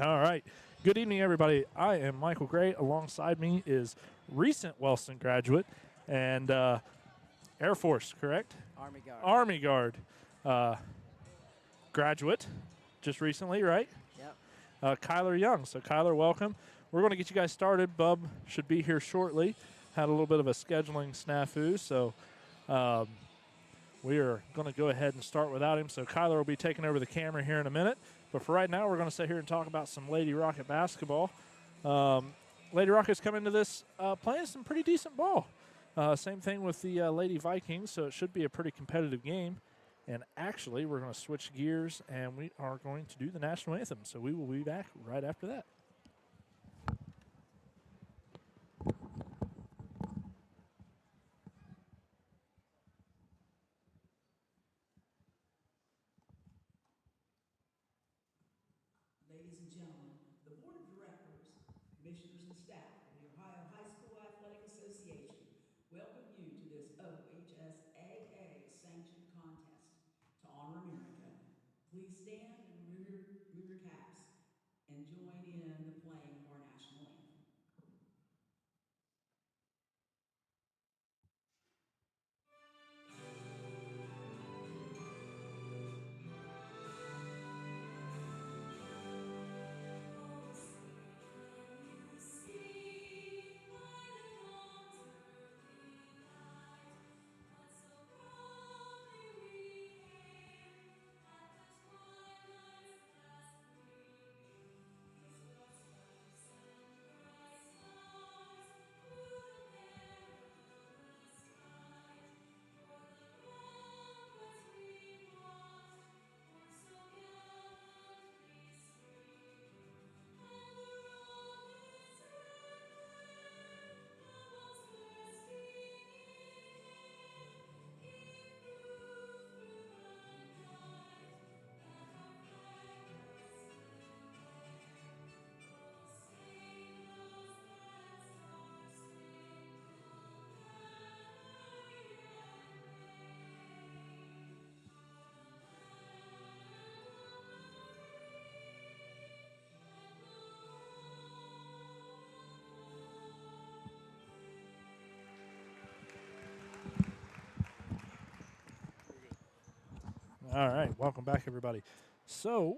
All right. Good evening, everybody. I am Michael Gray. Alongside me is recent Wellston graduate and Air Force, correct? Army Guard. Army Guard graduate just recently, right? Yep. Kyler Young. So, Kyler, welcome. We're going to get you guys started. Bub should be here shortly. Had a little bit of a scheduling snafu, so we are going to go ahead and start without him. So, Kyler will be taking over the camera here in a minute. But for right now, we're going to sit here and talk about some Lady Rocket basketball. Lady Rockets come into this playing some pretty decent ball. Same thing with the Lady Vikings, so it should be a pretty competitive game. And actually, we're going to switch gears, and we are going to do the national anthem. So we will be back right after that. Ladies and gentlemen, the Board of Directors, Commissioners, and staff of the Ohio High School Athletic Association welcome you to this OHSAA sanctioned contest to honor America. Please stand and remove your caps and join in the playing of our national anthem. All right, welcome back, everybody. So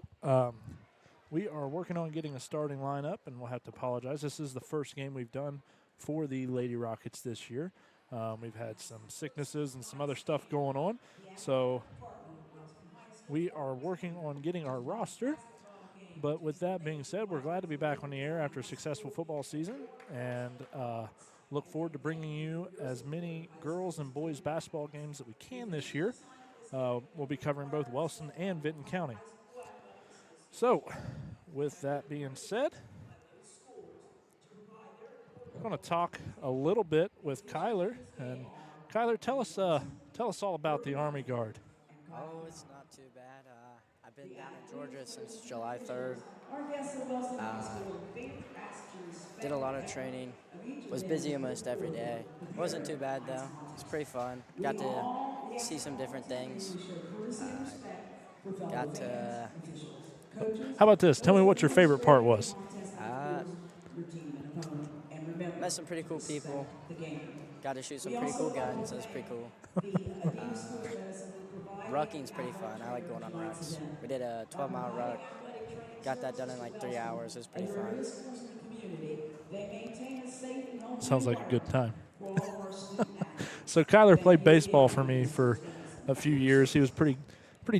we are working on getting a starting lineup, and we'll have to apologize. This is the first game we've done for the Lady Rockets this year. We've had some sicknesses and some other stuff going on, so we are working on getting our roster. But with that being said, we're glad to be back on the air after a successful football season, and look forward to bringing you as many girls and boys basketball games that we can this year. We'll be covering both Wellston and Vinton County. So, with that being said, I'm going to talk a little bit with Kyler. And Kyler, tell us all about the Army Guard. Oh, it's not too bad. I've been down in Georgia since July 3rd. Did a lot of training. Was busy almost every day. Wasn't too bad, though. It's pretty fun. Got to see some different things. Got to... How about this? Tell me what your favorite part was. Met some pretty cool people. Got to shoot some pretty cool guns. That was pretty cool. Rucking's pretty fun. I like going on rucks. We did a 12-mile ruck. Got that done in like 3 hours. It was pretty fun. Sounds like a good time. So Kyler played baseball for me for a few years. He was pretty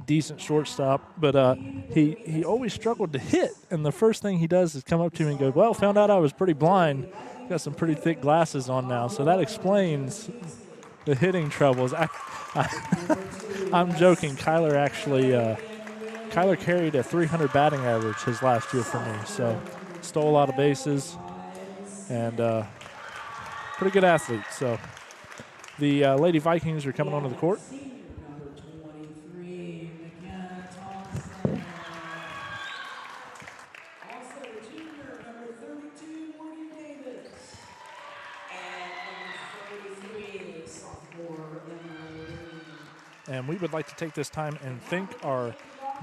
decent shortstop, but he always struggled to hit. And the first thing he does is come up to me and go, "Well, found out I was pretty blind. Got some pretty thick glasses on now." So that explains the hitting troubles. I'm joking. Kyler actually Kyler carried a 300 batting average his last year for me. So stole a lot of bases and pretty good athlete. So the Lady Vikings are coming onto the court. And we would like to take this time and thank our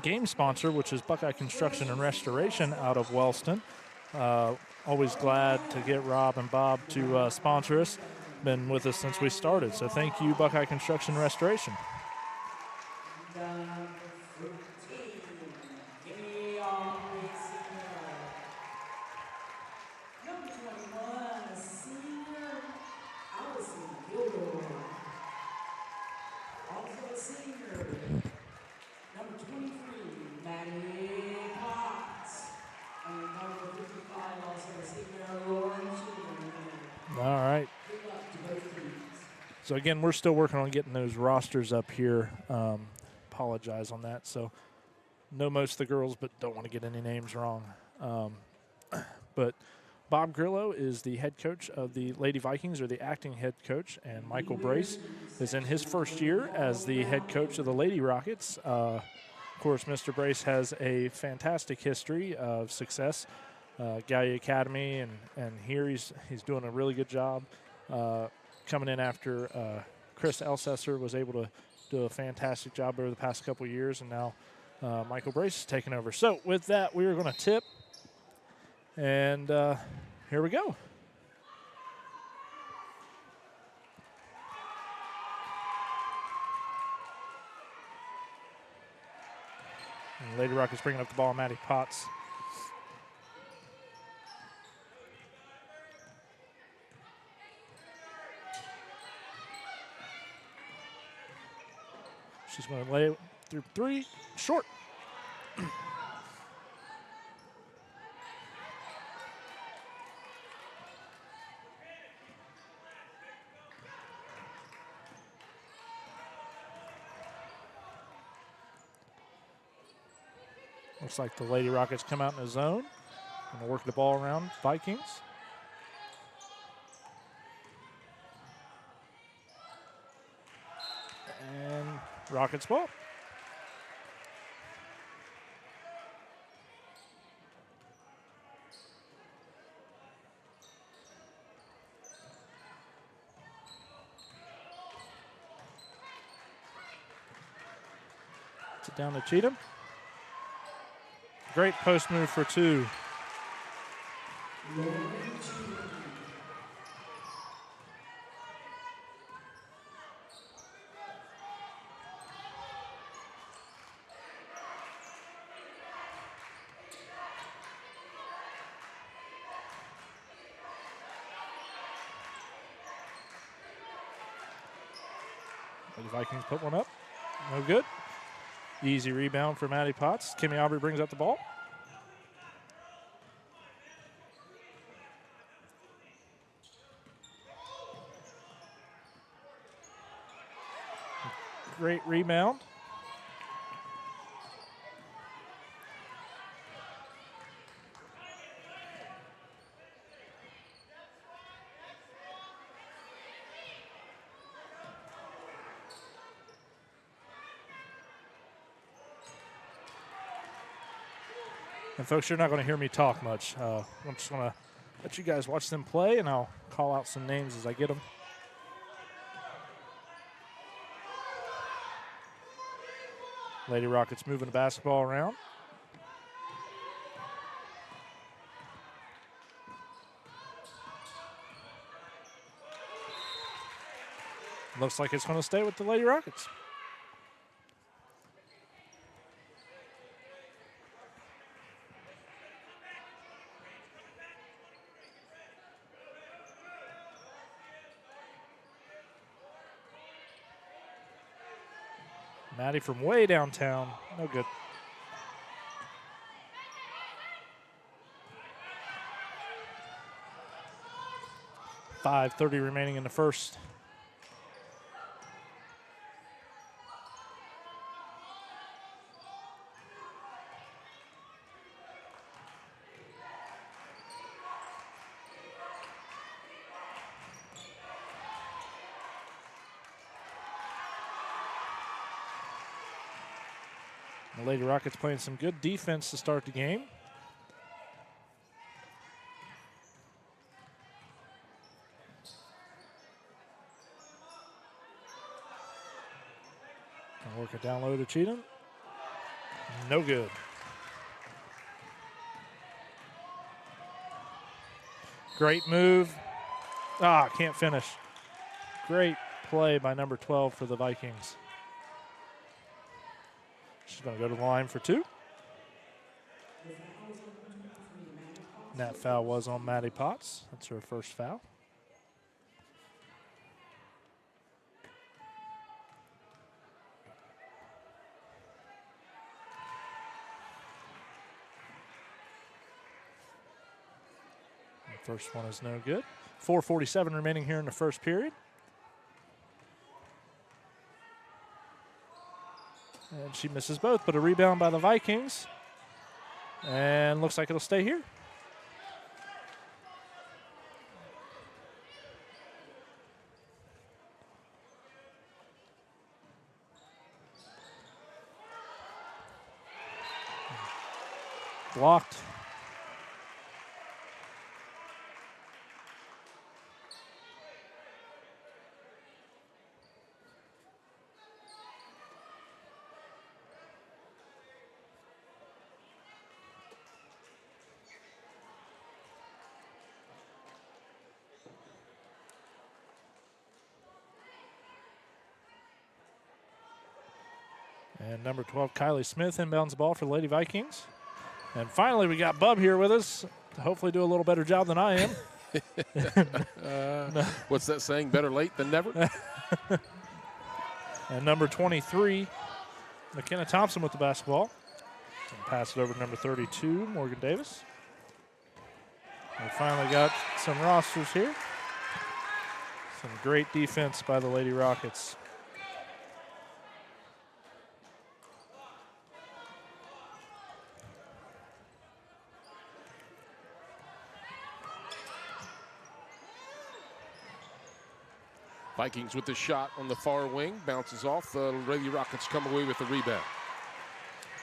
game sponsor, which is Buckeye Construction and Restoration out of Wellston. Always glad to get Rob and Bob to sponsor us. Been with us since we started. So thank you, Buckeye Construction and Restoration. Number 13, Gimme Aubrey Senior. Number 21, Senior Allison Gilmore. Also a senior, number 23, Maddie Potts. And number 55, also a senior, Lauren Schumann. All right. Good luck to both teams. So again, we're still working on getting those rosters up here. Apologize on that. So know most of the girls, but don't want to get any names wrong. But Bob Grillo is the head coach of the Lady Vikings, or the acting head coach, and Michael Brace is in his first year as the head coach of the Lady Rockets. Of course, Mr. Brace has a fantastic history of success, Gallia Academy, and here he's doing a really good job. Coming in after Chris Elsesser was able to do a fantastic job over the past couple of years, and now Michael Brace is taking over. So with that, we are going to tip, and here we go. And Lady Rockets bringing up the ball, Maddie Potts. She's going to lay it through three, short. Looks like the Lady Rockets come out in a zone and work the ball around Vikings. And Rockets ball. Sit down to Cheatham. Great post move for two. The Vikings put one up. No good. Easy rebound for Maddie Potts. Kimmy Aubrey brings up the ball. Great rebound. And folks, you're not going to hear me talk much. I'm just going to let you guys watch them play, and I'll call out some names as I get them. Lady Rockets moving the basketball around. Looks like it's going to stay with the Lady Rockets. Maddie from way downtown, no good. .5:30 remaining in the first. The Lady Rockets playing some good defense to start the game. Work it down low to Cheatham. No good. Great move. Can't finish. Great play by number 12 for the Vikings. She's going to go to the line for 2. And that foul was on Maddie Potts. That's her first foul. The first one is no good. 4:47 remaining here in the first period. And she misses both, but a rebound by the Vikings. And looks like it'll stay here. Blocked. And number 12, Kylie Smith, inbounds the ball for the Lady Vikings. And finally, we got Bub here with us to hopefully do a little better job than I am. What's that saying? Better late than never? And number 23, McKenna Thompson with the basketball. And pass it over to number 32, Morgan Davis. We finally got some rosters here. Some great defense by the Lady Rockets. Vikings with the shot on the far wing. Bounces off. The Lady Rockets come away with the rebound.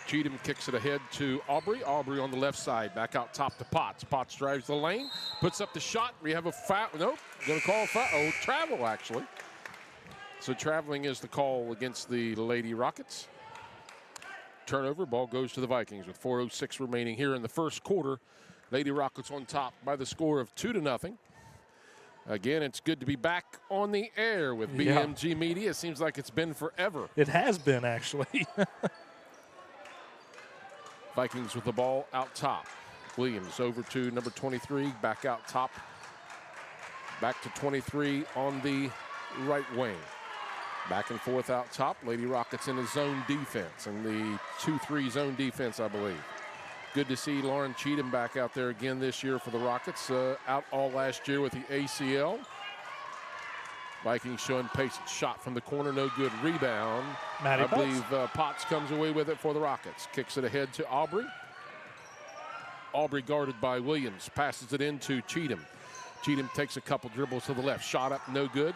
Cheatham kicks it ahead to Aubrey. Aubrey on the left side. Back out top to Potts. Potts drives the lane. Puts up the shot. We have a foul. Nope. Going to call a foul. Oh, travel, actually. So traveling is the call against the Lady Rockets. Turnover. Ball goes to the Vikings with 4:06 remaining here in the first quarter. Lady Rockets on top by the score of 2-0. Again, it's good to be back on the air with BMG Media. It seems like it's been forever. It has been, actually. Vikings with the ball out top. Williams over to number 23, back out top. Back to 23 on the right wing. Back and forth out top. Lady Rockets in the zone defense, and the 2-3 zone defense, I believe. Good to see Lauren Cheatham back out there again this year for the Rockets. Out all last year with the ACL. Vikings showing patience. Shot from the corner, no good. Rebound. Maddie I believe Potts comes away with it for the Rockets. Kicks it ahead to Aubrey. Aubrey guarded by Williams. Passes it into Cheatham. Cheatham takes a couple dribbles to the left. Shot up, no good.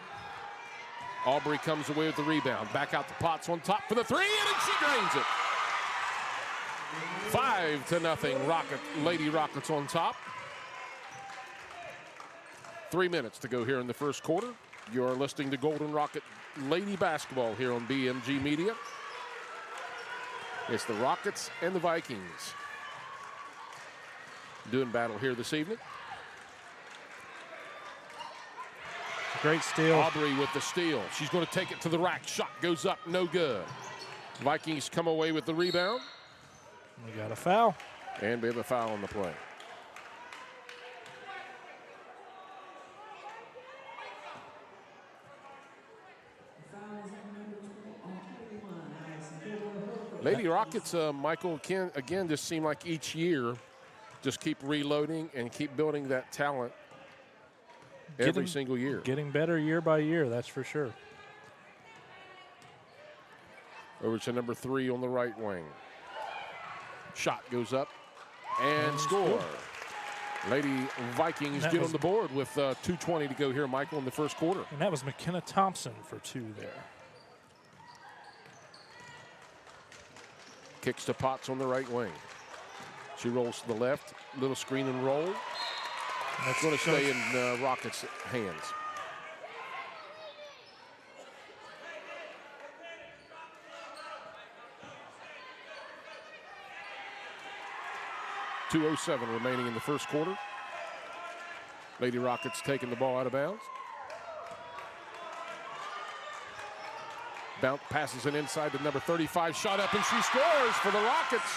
Aubrey comes away with the rebound. Back out to Potts on top for the three, and she drains it. 5-0, Lady Rockets on top. 3 minutes to go here in the first quarter. You're listening to Golden Rocket Lady Basketball here on BMG Media. It's the Rockets and the Vikings doing battle here this evening. Great steal. Aubrey with the steal. She's going to take it to the rack. Shot goes up, no good. Vikings come away with the rebound. We got a foul. And we have a foul on the play. Lady Rockets, Michael, again, just seem like each year just keep reloading and keep building that talent every single year. Getting better year by year, that's for sure. Over to number 3 on the right wing. Shot goes up and score. Lady Vikings get on the board with 2:20 to go here, Michael, in the first quarter. And that was McKenna Thompson for 2 there. Kicks to Potts on the right wing. She rolls to the left. Little screen and roll. That's going to stay in Rockets' hands. 2:07 remaining in the first quarter. Lady Rockets taking the ball out of bounds. Bounce passes it inside to number 35. Shot up and she scores for the Rockets.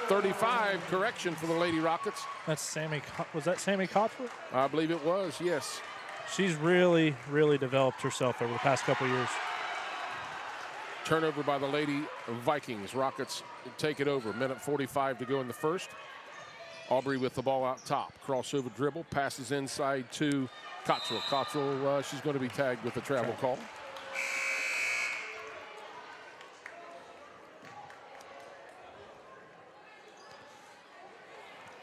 35, correction for the Lady Rockets. That's Sammy. Was that Sammy Cotford? I believe it was, yes. She's really, really developed herself over the past couple years. Turnover by the Lady Vikings. Rockets take it over. Minute 45 to go in the first. Aubrey with the ball out top. Crossover dribble. Passes inside to Cottrell. Cottrell, she's going to be tagged with a travel call.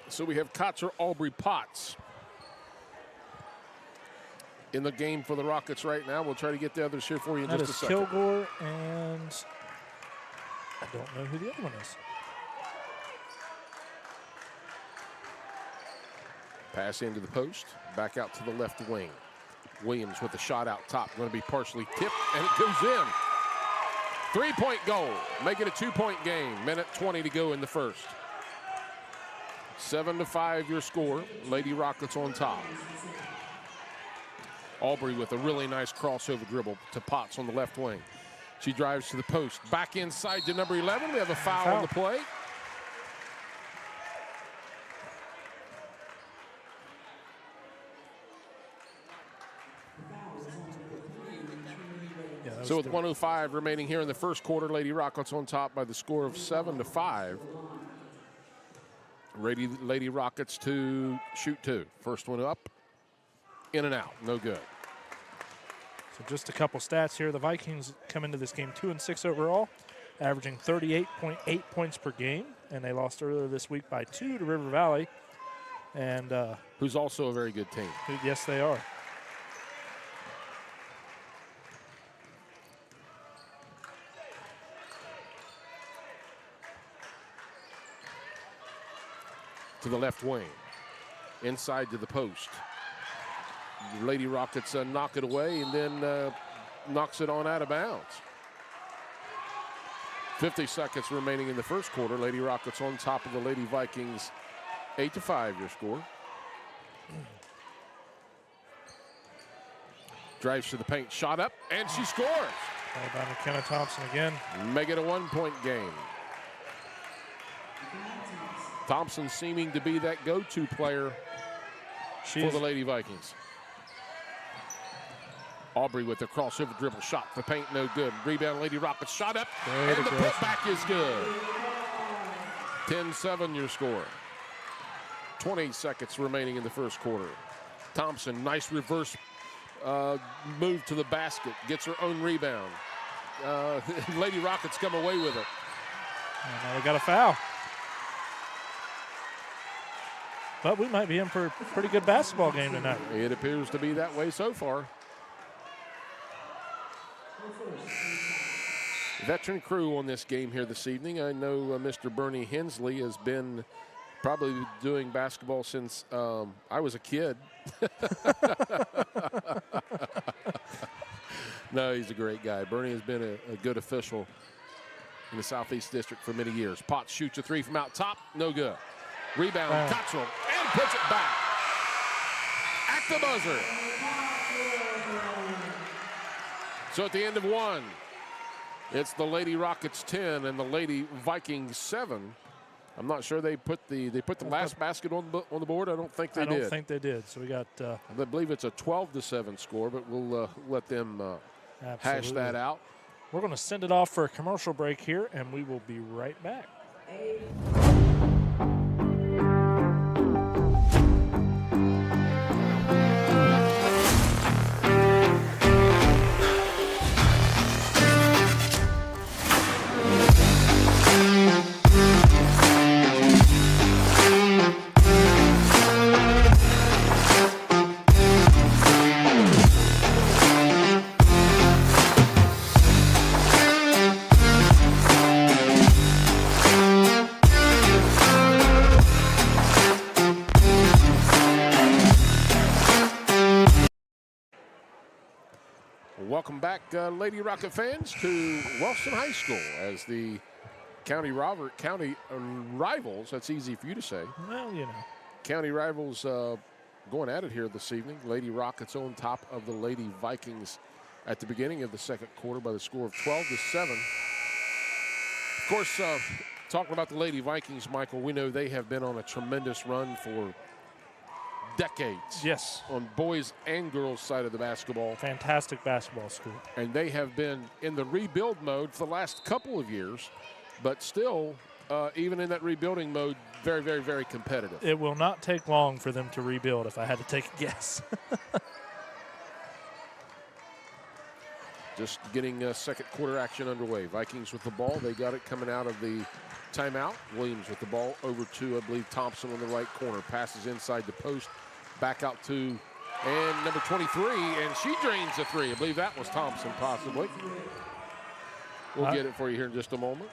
So we have Cottrell, Aubrey, Potts in the game for the Rockets right now. We'll try to get the others here for you in just a second. Kilgore, and I don't know who the other one is. Pass into the post, back out to the left wing. Williams with the shot out top, going to be partially tipped, and it goes in. 3-point goal, make it a 2-point game. Minute 20 to go in the first. 7-5 your score. Lady Rockets on top. Aubrey with a really nice crossover dribble to Potts on the left wing. She drives to the post. Back inside to number 11. We have a foul on the play. So with 1:05 remaining here in the first quarter, Lady Rockets on top by the score of 7-5. Lady Rockets to shoot two. First one up, in and out, no good. So just a couple stats here. The Vikings come into this game 2-6 overall, averaging 38.8 points per game, and they lost earlier this week by 2 to River Valley. And who's also a very good team. Yes, they are. To the left wing, inside to the post. Lady Rockets knock it away and then knocks it on out of bounds. 50 seconds remaining in the first quarter. Lady Rockets on top of the Lady Vikings. 8-5 your score. Drives to the paint, shot up, and she scores. Ball down to Kenna Thompson again. Make it a 1-point game. Thompson seeming to be that go-to player for the Lady Vikings. Aubrey with the crossover dribble shot for paint, no good. Rebound, Lady Rockets shot up, and the putback is good. 10-7 your score. 20 seconds remaining in the first quarter. Thompson, nice reverse move to the basket, gets her own rebound. Lady Rockets come away with it. And now we got a foul. But we might be in for a pretty good basketball game tonight. It appears to be that way so far. Veteran crew on this game here this evening. I know Mr. Bernie Hensley has been probably doing basketball since I was a kid. No, he's a great guy. Bernie has been a good official in the Southeast District for many years. Potts shoots a three from out top, no good. Rebound, Cottrell, and puts it back. At the buzzer. So at the end of one, it's the Lady Rockets 10 and the Lady Vikings 7. I'm not sure they put the last basket on the board. I don't think they did. I don't think they did. So we got. I believe it's a 12-7 score, but we'll let them hash that out. We're going to send it off for a commercial break here, and we will be right back. Welcome back, Lady Rocket fans, to Wellston High School as the County rivals, that's easy for you to say. Well, you know. County rivals going at it here this evening. Lady Rockets on top of the Lady Vikings at the beginning of the second quarter by the score of 12-7. Of course, talking about the Lady Vikings, Michael, we know they have been on a tremendous run for decades. Yes. On boys and girls side of the basketball. Fantastic basketball school. And they have been in the rebuild mode for the last couple of years, but still, even in that rebuilding mode, very, very, very competitive. It will not take long for them to rebuild, if I had to take a guess. Just getting second quarter action underway. Vikings with the ball. They got it coming out of the timeout. Williams with the ball over to, I believe, Thompson on the right corner. Passes inside the post. Back out to, and number 23, and she drains a three. I believe that was Thompson, possibly. We'll get it for you here in just a moment.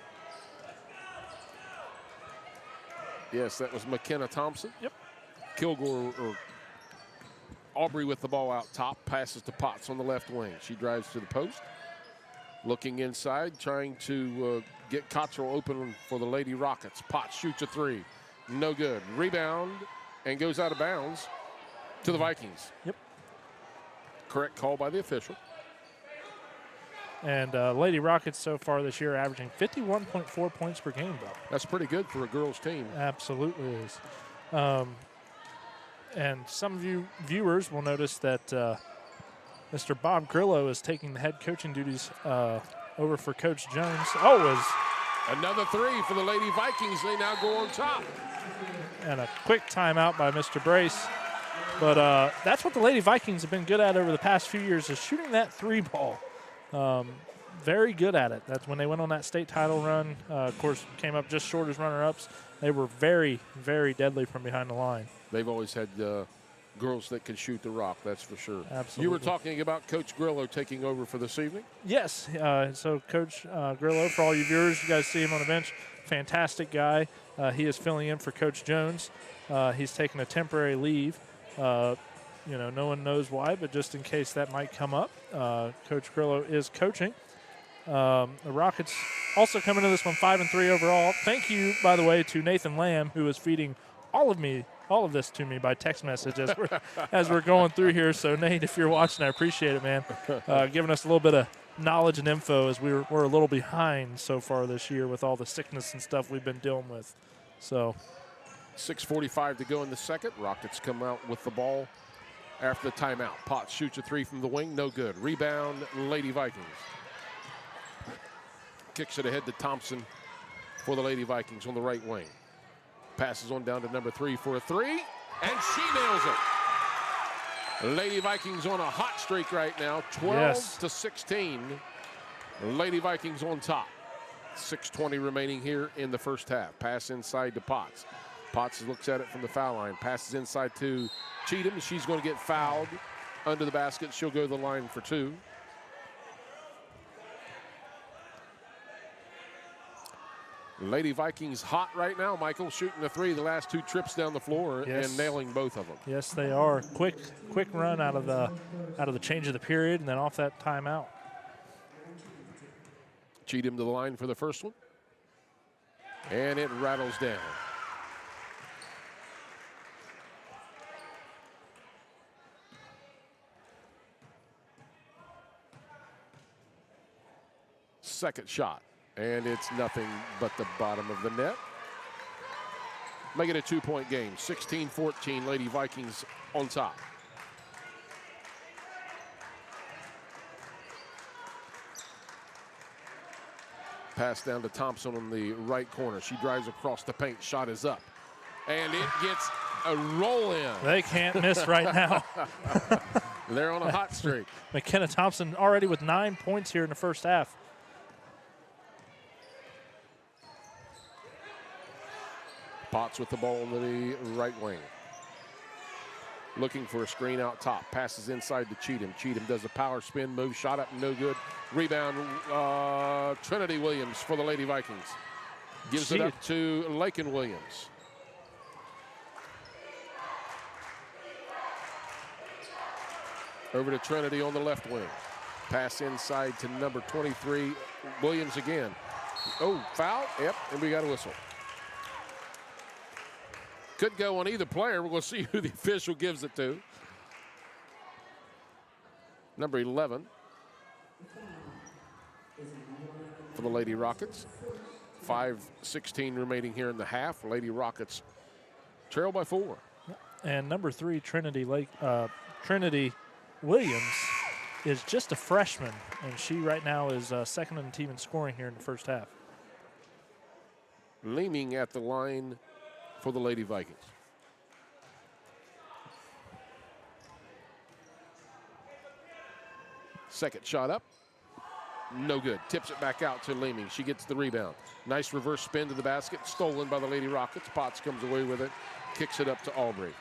Yes, that was McKenna Thompson. Yep. Kilgore, or Aubrey with the ball out top, passes to Potts on the left wing. She drives to the post. Looking inside, trying to get Cottrell open for the Lady Rockets. Potts shoots a three. No good. Rebound and goes out of bounds to the Vikings. Yep. Correct call by the official. And Lady Rockets so far this year averaging 51.4 points per game, though. That's pretty good for a girls' team. Absolutely is. And some of you viewers will notice that Mr. Bob Grillo is taking the head coaching duties over for Coach Jones. Oh, was another three for the Lady Vikings. They now go on top. And a quick timeout by Mr. Brace. But that's what the Lady Vikings have been good at over the past few years, is shooting that three ball. Very good at it. That's when they went on that state title run. Of course, came up just short as runner-ups. They were very, very deadly from behind the line. They've always had girls that can shoot the rock, that's for sure. Absolutely. You were talking about Coach Grillo taking over for this evening? Yes. So Coach Grillo, for all you viewers, you guys see him on the bench. Fantastic guy. He is filling in for Coach Jones. He's taking a temporary leave. No one knows why, but just in case that might come up, Coach Grillo is coaching. The Rockets also coming into this one 5-3 overall. Thank you, by the way, to Nathan Lamb, who is feeding all of this to me by text message as we're going through here. So, Nate, if you're watching, I appreciate it, man. Giving us a little bit of knowledge and info, as we're a little behind so far this year with all the sickness and stuff we've been dealing with. So 6:45 to go in the second. Rockets come out with the ball after the timeout. Potts shoots a three from the wing, no good. Rebound, Lady Vikings. Kicks it ahead to Thompson for the Lady Vikings on the right wing. Passes on down to number 3 for a three, and she nails it. Lady Vikings on a hot streak right now, 12-16. Lady Vikings on top. 6:20 remaining here in the first half. Pass inside to Potts. Potts looks at it from the foul line. Passes inside to Cheatham. She's going to get fouled under the basket. She'll go to the line for two. Lady Vikings hot right now, Michael, shooting a three the last two trips down the floor and nailing both of them. Yes, they are. Quick run out of the change of the period and then off that timeout. Cheatham to the line for the first one. And it rattles down. Second shot. And it's nothing but the bottom of the net. Make it a 2-point game. 16-14, Lady Vikings on top. Pass down to Thompson on the right corner. She drives across the paint. Shot is up. And it gets a roll in. They can't miss right now. They're on a hot streak. McKenna Thompson already with 9 points here in the first half. Potts with the ball on the right wing. Looking for a screen out top. Passes inside to Cheatham. Cheatham does a power spin move. Shot up, no good. Rebound, Trinity Williams for the Lady Vikings. Gives it up to Lakin Williams. Over to Trinity on the left wing. Pass inside to number 23, Williams again. Oh, foul. Yep, and we got a whistle. Could go on either player. We're going to see who the official gives it to. Number 11 for the Lady Rockets. 5:16 remaining here in the half. Lady Rockets trail by 4. And number 3, Trinity Williams, is just a freshman, and she right now is second on the team in scoring here in the first half. Leeming at the line for the Lady Vikings. Second shot up. No good. Tips it back out to Leeming. She gets the rebound. Nice reverse spin to the basket. Stolen by the Lady Rockets. Potts comes away with it. Kicks it up to Aubrey.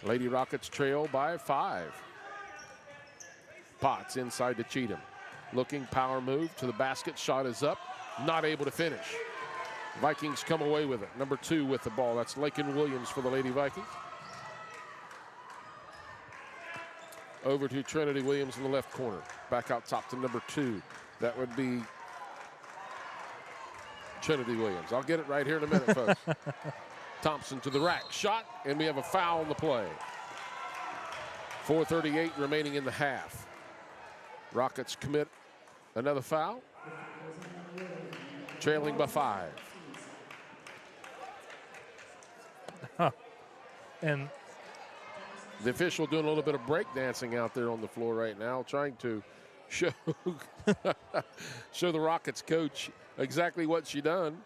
Lady Rockets trail by 5. Potts inside to Cheatham. Looking, power move to the basket. Shot is up. Not able to finish. Vikings come away with it. Number 2 with the ball. That's Lakin Williams for the Lady Vikings. Over to Trinity Williams in the left corner. Back out top to number 2. That would be Trinity Williams. I'll get it right here in a minute, folks. Thompson to the rack. Shot, and we have a foul on the play. 4:38 remaining in the half. Rockets commit another foul. Trailing by 5. And the official doing a little bit of break dancing out there on the floor right now, trying to show show the Rockets coach exactly what she done.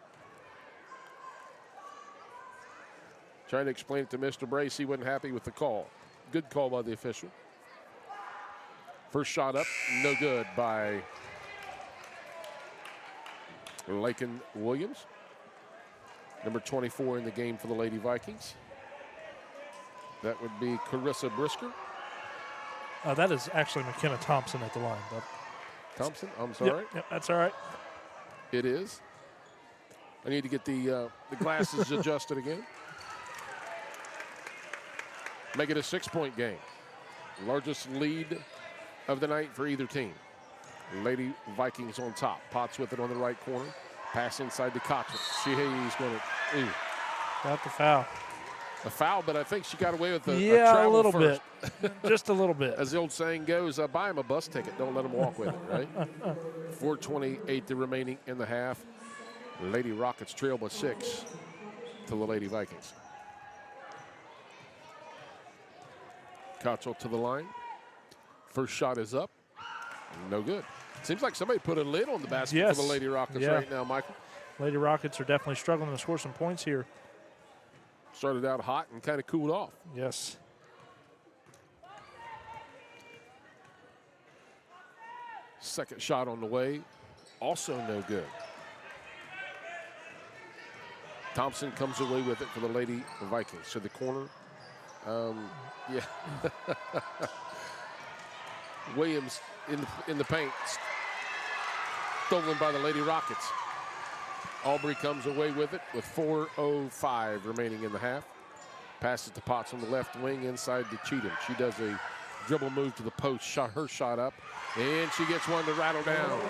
Trying to explain it to Mr. Brace. He wasn't happy with the call. Good call by the official. First shot up, no good by Lakin Williams. Number 24 in the game for the Lady Vikings. That would be Carissa Brisker. that is actually McKenna Thompson at the line. But Thompson, I'm sorry. Yep, that's all right. It is. I need to get the glasses adjusted again. Make it a 6-point game. Largest lead of the night for either team. Lady Vikings on top. Potts with it on the right corner. Pass inside to Cottrell. She's going to, Got the foul. a foul, but I think she got away with a Yeah, a travel little first. bit. Just a little bit. As the old saying goes, buy him a bus ticket. Don't let him walk with it, right? 4:28 remaining in the half. Lady Rockets trail by 6 to the Lady Vikings. Cottrell to the line. First shot is up. No good. Seems like somebody put a lid on the basket for the Lady Rockets right now, Michael. Lady Rockets are definitely struggling to score some points here. Started out hot and kind of cooled off. Yes. Second shot on the way. Also no good. Thompson comes away with it for the Lady Vikings. To the corner. Yeah. Williams in the paint. Stolen by the Lady Rockets. Aubrey comes away with it with 4:05 remaining in the half. Passes to Potts on the left wing inside to Cheatham. She does a dribble move to the post, shot her shot up, and she gets one to rattle down.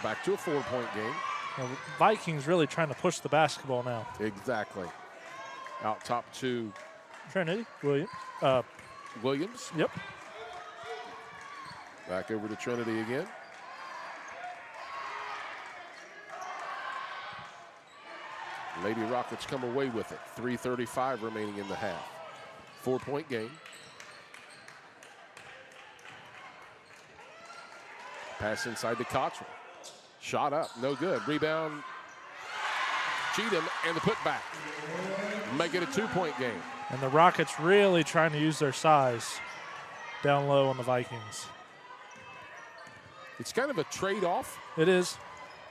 Back to a 4-point game. Well, the Vikings really trying to push the basketball now. Exactly. Out top to Trinity Williams. Williams. Yep. Back over to Trinity again. Lady Rockets come away with it. 3:35 remaining in the half. 4-point game. Pass inside to Cottrell. Shot up, no good. Rebound, Cheatham, and the putback. Make it a 2-point game. And the Rockets really trying to use their size down low on the Vikings. It's kind of a trade-off. It is.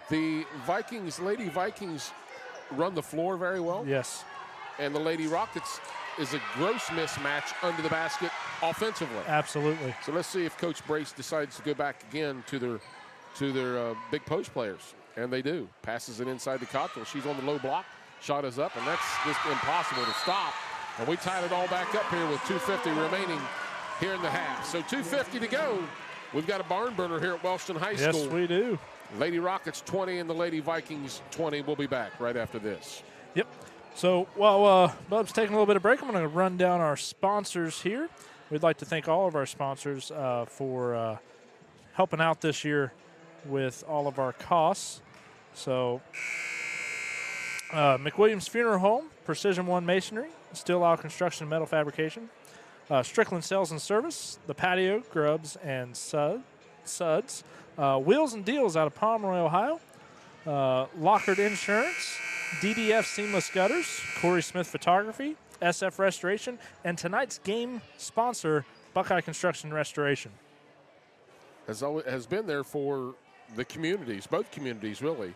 The Vikings, Lady Vikings, run the floor very well. Yes. And the Lady Rockets is a gross mismatch under the basket offensively. Absolutely. So let's see if Coach Brace decides to go back again to their big post players. And they do. Passes it inside to Cottrell. She's on the low block. Shot is up, and that's just impossible to stop. And we tied it all back up here with 2:50 remaining here in the half. So 2:50 to go. We've got a barn burner here at Wellston High Yes, School. we do. Lady Rockets 20 and the Lady Vikings 20. We'll be back right after this. Yep. So while Bub's taking a little bit of break, I'm going to run down our sponsors here. We'd like to thank all of our sponsors for helping out this year with all of our costs. So McWilliams Funeral Home, Precision One Masonry, Steel Aisle Construction and Metal Fabrication, Strickland Sales and Service, The Patio, Grubs, and Suds, Wheels and Deals out of Pomeroy, Ohio, Lockard Insurance, DDF Seamless Gutters, Corey Smith Photography, SF Restoration, and tonight's game sponsor, Buckeye Construction Restoration. Has been there for the communities, both communities really,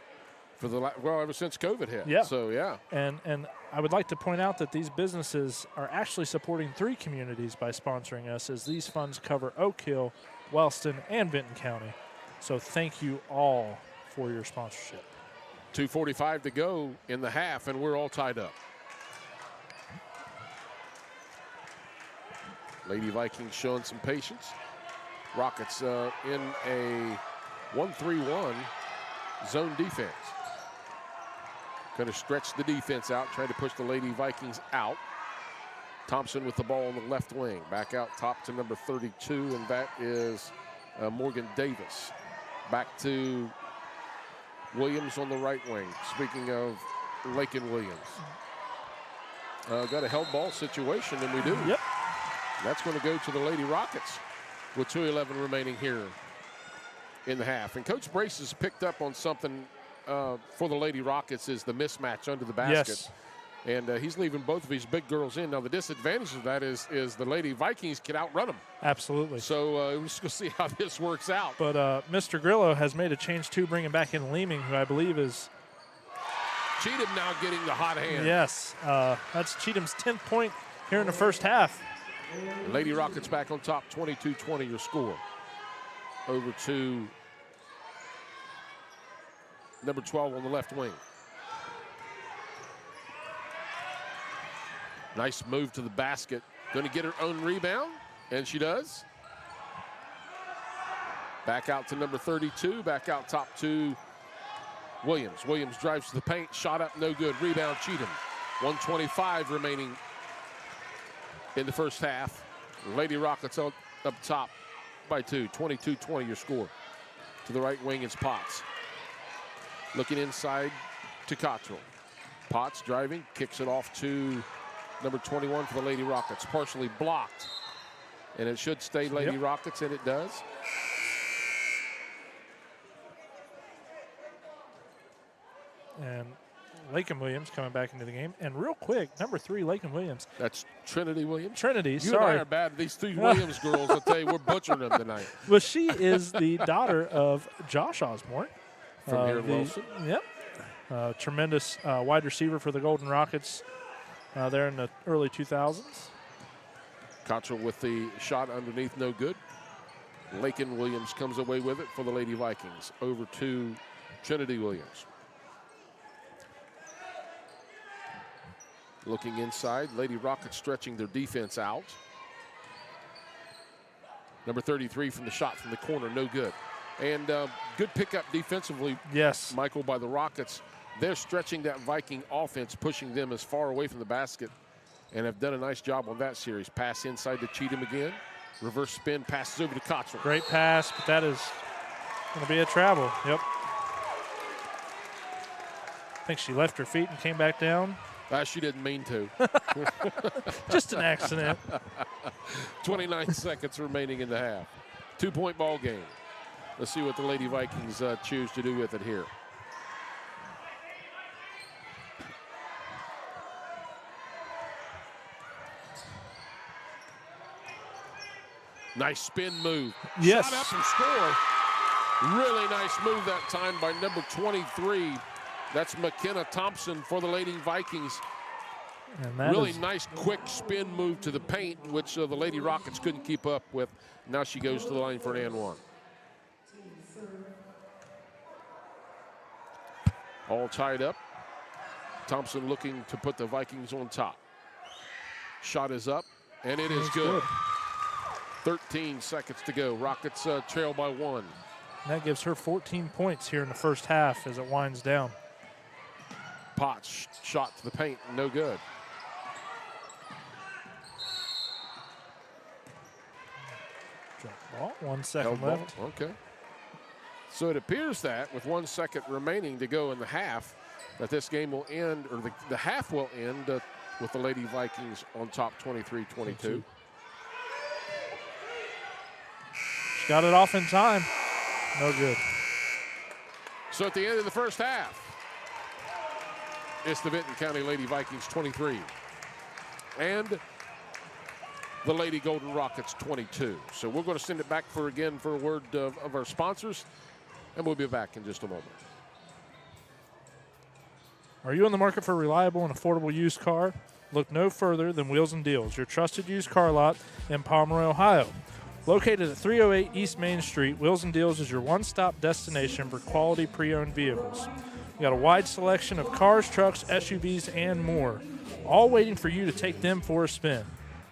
for ever since COVID hit. Yeah. So yeah. And I would like to point out that these businesses are actually supporting 3 communities by sponsoring us, as these funds cover Oak Hill, Wellston, and Benton County. So thank you all for your sponsorship. 2:45 to go in the half, and we're all tied up. Lady Vikings showing some patience. Rockets in a 1-3-1 zone defense. Going to stretch the defense out, trying to push the Lady Vikings out. Thompson with the ball on the left wing. Back out top to number 32, and that is Morgan Davis. Back to Williams on the right wing. Speaking of Lakin Williams. Got a held ball situation, and we do. Yep. That's going to go to the Lady Rockets with 2:11 remaining here in the half. And Coach Brace has picked up on something for the Lady Rockets, is the mismatch under the basket. Yes. And he's leaving both of his big girls in. Now, the disadvantage of that is the Lady Vikings can outrun them. Absolutely. So we're just going to see how this works out. But Mr. Grillo has made a change too, bringing back in Leeming, who I believe is... Cheatham now getting the hot hand. Yes. That's Cheatham's 10th point here in the first half. Lady Rockets back on top, 22-20 your score. Over to number 12 on the left wing. Nice move to the basket. Going to get her own rebound, and she does. Back out to number 32, back out top to Williams. Williams drives to the paint, shot up, no good. Rebound, Cheatham. 1:25 remaining in the first half. Lady Rockets up top by 2, 22-20 your score. To the right wing is Potts. Looking inside to Cottrell. Potts driving, kicks it off to number 21 for the Lady Rockets. Partially blocked. And it should stay Lady Rockets, and it does. And Lakin Williams coming back into the game. And real quick, number 3, Lakin Williams. That's Trinity Williams. Trinity, You sorry. and I are bad. These 3 Williams girls, I'll tell you, we're butchering them tonight. Well, she is the daughter of Josh Osborne. From here in Wellston. Yep. Tremendous wide receiver for the Golden Rockets there in the early 2000s. Cottrell with the shot underneath, no good. Lakin Williams comes away with it for the Lady Vikings. Over to Trinity Williams. Looking inside, Lady Rockets stretching their defense out. Number 33 from the shot from the corner, no good. And good pickup defensively, Yes. Michael, by the Rockets. They're stretching that Viking offense, pushing them as far away from the basket, and have done a nice job on that series. Pass inside to Cheatham again. Reverse spin, passes over to Cottrell. Great pass, but that is going to be a travel. Yep. I think she left her feet and came back down. She didn't mean to. Just an accident. 29 seconds remaining in the half. 2-point ball game. Let's see what the Lady Vikings choose to do with it here. Nice spin move. Yes. Shot up and score. Really nice move that time by number 23. That's McKenna Thompson for the Lady Vikings. And that Really is- nice quick spin move to the paint, which the Lady Rockets couldn't keep up with. Now she goes to the line for an and one. All tied up. Thompson looking to put the Vikings on top. Shot is up, and it is good. 13 seconds to go. Rockets trail by 1. And that gives her 14 points here in the first half as it winds down. Potts shot to the paint, no good. Drop ball, 1 second Held ball. left. Okay. So it appears that with 1 second remaining to go in the half, that this game will end, or the half will end with the Lady Vikings on top 23-22. She got it off in time. No good. So at the end of the first half, it's the Benton County Lady Vikings 23 and the Lady Golden Rockets 22. So we're going to send it back for a word of our sponsors, and we'll be back in just a moment. Are you in the market for a reliable and affordable used car? Look no further than Wheels and Deals, your trusted used car lot in Pomeroy, Ohio. Located at 308 East Main Street, Wheels and Deals is your one-stop destination for quality pre-owned vehicles. We got a wide selection of cars, trucks, SUVs, and more, all waiting for you to take them for a spin.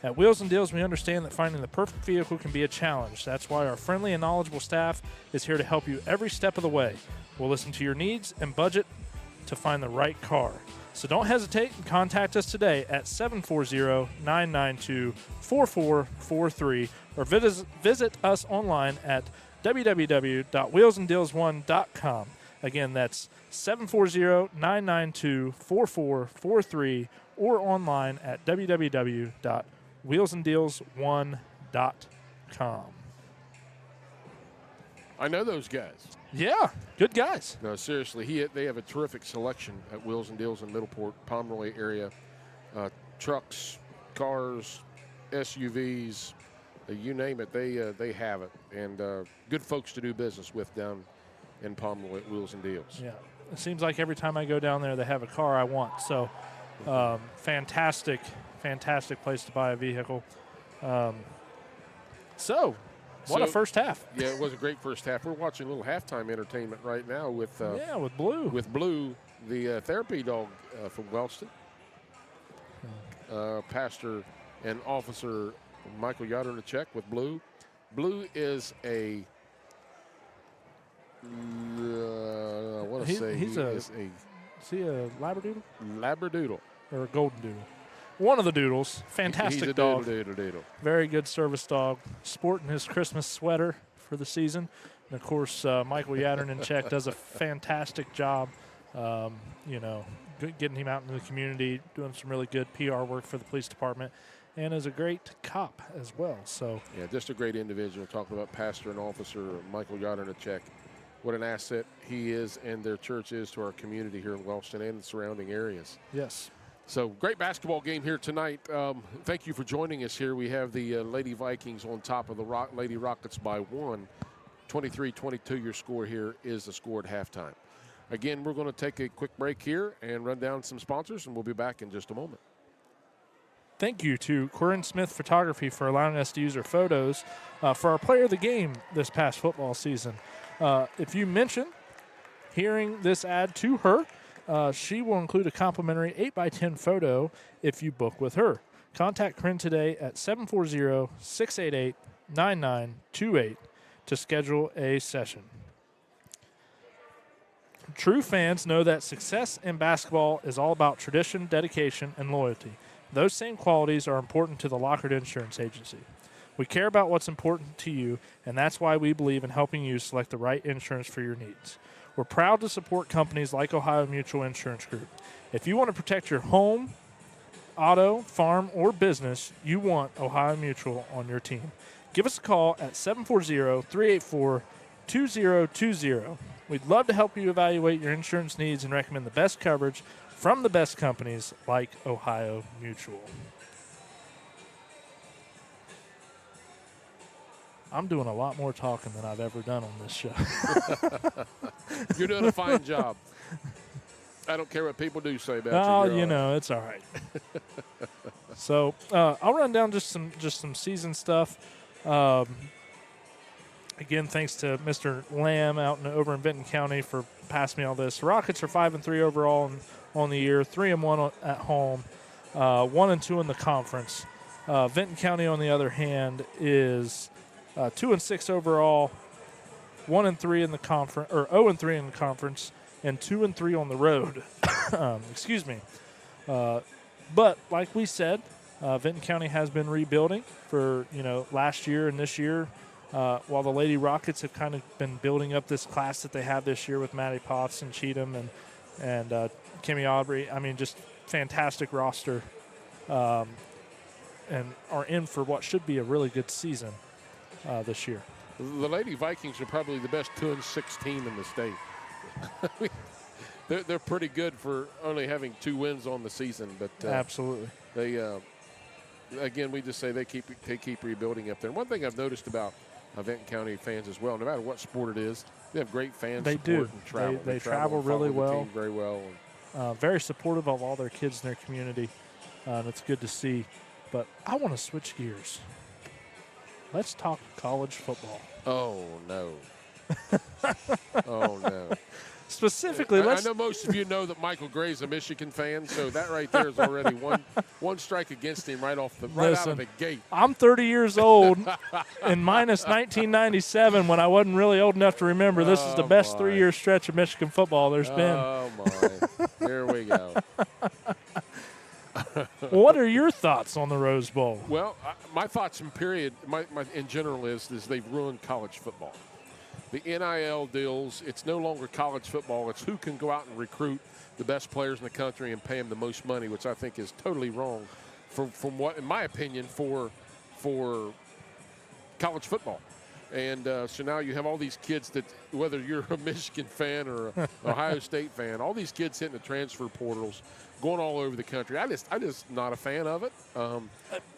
At Wheels and Deals, we understand that finding the perfect vehicle can be a challenge. That's why our friendly and knowledgeable staff is here to help you every step of the way. We'll listen to your needs and budget to find the right car. So don't hesitate and contact us today at 740-992-4443 or visit us online at www.wheelsanddeals1.com. Again, that's 740-992-4443 or online at www.wheelsanddeals1.com. I know those guys. Yeah, good guys. No, seriously, they have a terrific selection at Wheels and Deals in Middleport, Pomeroy area. Trucks, cars, SUVs, you name it, they have it. And good folks to do business with down in Pomeroy at Wheels and Deals. Yeah, it seems like every time I go down there, they have a car I want. So, fantastic place to buy a vehicle. What a first half. Yeah, it was a great first half. We're watching a little halftime entertainment right now with Blue. With Blue, the therapy dog from Wellston. Pastor and Officer Michael Yadernachek with Blue. Blue is a I want to say is he a Labradoodle? Labradoodle. Or a Golden Doodle? One of the doodles. Fantastic He's a dog. Doodle. Very good service dog. Sporting his Christmas sweater for the season. And, of course, Michael Yadernachek does a fantastic job, getting him out into the community, doing some really good PR work for the police department, and is a great cop as well. So yeah, just a great individual. Talking about Pastor and Officer Michael Yadernachek. What an asset he is and their church is to our community here in Wellston and the surrounding areas. Yes. So great basketball game here tonight. Thank you for joining us here. We have the Lady Vikings on top of the Lady Rockets by 1. 23-22 your score here is the score at halftime. Again, we're going to take a quick break here and run down some sponsors, and we'll be back in just a moment. Thank you to Quirin Smith Photography for allowing us to use her photos for our player of the game this past football season. If you mention hearing this ad to her, she will include a complimentary 8x10 photo if you book with her. Contact Corinne today at 740-688-9928 to schedule a session. True fans know that success in basketball is all about tradition, dedication, and loyalty. Those same qualities are important to the Lockard Insurance Agency. We care about what's important to you, and that's why we believe in helping you select the right insurance for your needs. We're proud to support companies like Ohio Mutual Insurance Group. If you want to protect your home, auto, farm, or business, you want Ohio Mutual on your team. Give us a call at 740-384-2020. We'd love to help you evaluate your insurance needs and recommend the best coverage from the best companies like Ohio Mutual. I'm doing a lot more talking than I've ever done on this show. You're doing a fine job. I don't care what people do say about you. It's all right. So I'll run down just some season stuff. Again, thanks to Mr. Lamb over in Benton County for passing me all this. Rockets are 5-3 overall on the year, 3-1 at home, 1-2 in the conference. Vinton County, on the other hand, is 2-6 overall, 1-3 in the conference, or 0-3 in the conference, and 2-3 on the road. Excuse me. But like we said, Vinton County has been rebuilding for last year and this year, while the Lady Rockets have kind of been building up this class that they have this year with Maddie Potts and Cheatham and Kimmy Aubrey. I mean, just fantastic roster, and are in for what should be a really good season this year. The Lady Vikings are probably the best 2-6 team in the state. They're pretty good for only having 2 wins on the season, but absolutely, they again, we just say they keep rebuilding up there. And one thing I've noticed about Vinton County fans as well, no matter what sport it is, they have great fan they support do. and travel. They travel travel really and follow the well. team very well. Very supportive of all their kids in their community, and it's good to see. But I want to switch gears. Let's talk college football. Oh, no. Oh, no. Specifically, I know most of you know that Michael Gray's a Michigan fan, so that right there is already one strike against him right out of the gate. I'm 30 years old, and minus 1997, when I wasn't really old enough to remember, this is the best 3-year stretch of Michigan football there's been. Oh, my. Here we go. What are your thoughts on the Rose Bowl? Well, my thoughts in general is they've ruined college football. The NIL deals, it's no longer college football. It's who can go out and recruit the best players in the country and pay them the most money, which I think is totally wrong from what, in my opinion, for college football. And so now you have all these kids that, whether you're a Michigan fan or an Ohio State fan, all these kids hitting the transfer portals, going all over the country. I just not a fan of it.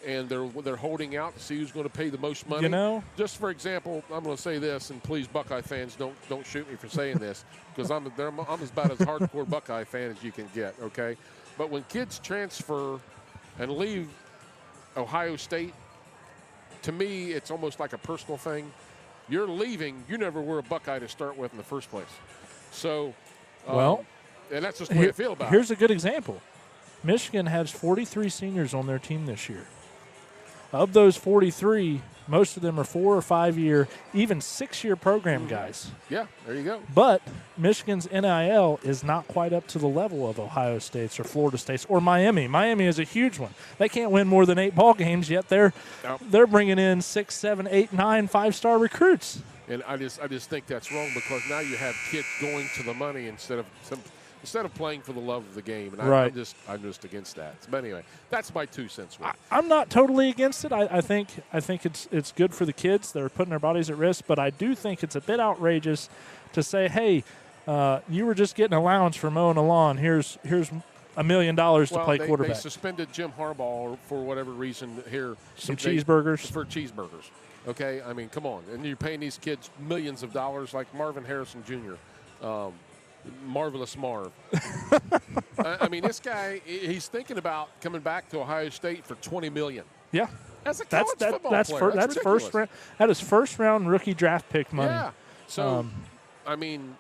And they're holding out to see who's going to pay the most money. Just for example, I'm going to say this, and please, Buckeye fans, don't shoot me for saying this, because I'm about as hardcore Buckeye fan as you can get. Okay, but when kids transfer and leave Ohio State, to me, it's almost like a personal thing. You're leaving. You never were a Buckeye to start with in the first place. So, and that's just the way I feel about it. Here's a good example. Michigan has 43 seniors on their team this year. Of those 43, most of them are 4 or 5 year, even 6-year program guys. Yeah, there you go. But Michigan's NIL is not quite up to the level of Ohio State's or Florida State's or Miami. Miami is a huge one. They can't win more than 8 ball games, yet they're bringing in 6, 7, 8, 9 5-star recruits. And I just think that's wrong, because now you have kids going to the money instead of playing for the love of the game. And I'm just against that. But anyway, that's my 2 cents worth. I'm not totally against it. I think it's good for the kids. They're putting their bodies at risk, but I do think it's a bit outrageous to say, hey, you were just getting allowance for mowing a lawn. Here's $1 million to play quarterback. They suspended Jim Harbaugh for whatever reason here. Cheeseburgers. For cheeseburgers. Okay, I mean, come on. And you're paying these kids millions of dollars, like Marvin Harrison Jr., Marvelous Marv. I mean, this guy, he's thinking about coming back to Ohio State for $20 million. Yeah. That's a college football player. That's first round. That is first round rookie draft pick money. Yeah. So, I mean,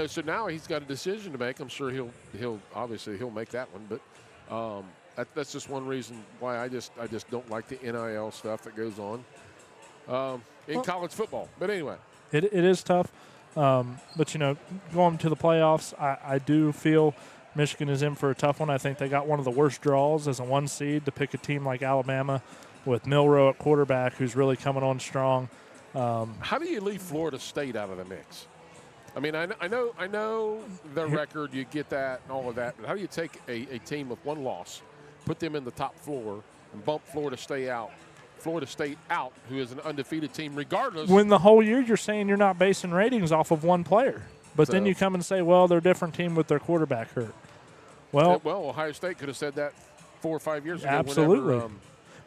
so now he's got a decision to make. I'm sure he'll obviously make that one, but that's just one reason why I just don't like the NIL stuff that goes on in college football. But anyway, it is tough. But, going to the playoffs, I do feel Michigan is in for a tough one. I think they got one of the worst draws as a 1 seed to pick a team like Alabama with Milroe at quarterback, who's really coming on strong. How do you leave Florida State out of the mix? I mean, I know their record, you get that and all of that, but how do you take a team with 1 loss, put them in the top floor, and bump Florida State out, who is an undefeated team regardless? When the whole year you're saying you're not basing ratings off of 1 player. But then you come and say, well, they're a different team with their quarterback hurt. Well, Ohio State could have said that 4 or 5 years ago. Absolutely.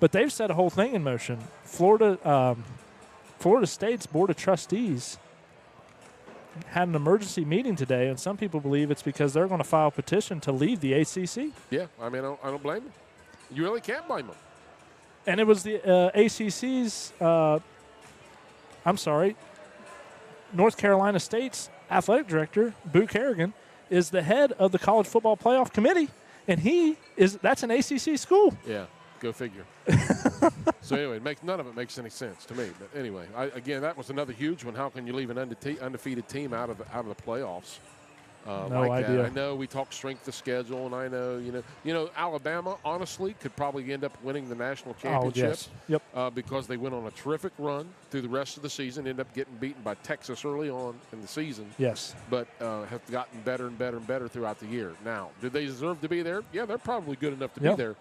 But they've set a whole thing in motion. Florida State's Board of Trustees had an emergency meeting today, and some people believe it's because they're going to file a petition to leave the ACC. Yeah, I mean, I don't blame them. You really can't blame them. And it was the ACC's, North Carolina State's athletic director, Boo Kerrigan, is the head of the College Football Playoff Committee, and that's an ACC school. Yeah. Go figure. So anyway, none of it makes any sense to me. But anyway, again, that was another huge one. How can you leave an undefeated team out of the playoffs? No like idea. That. I know we talk strength of schedule, and I know Alabama honestly could probably end up winning the national championship. Yep. Because they went on a terrific run through the rest of the season, ended up getting beaten by Texas early on in the season. Yes. But have gotten better and better and better throughout the year. Now, do they deserve to be there? Yeah, they're probably good enough to be there.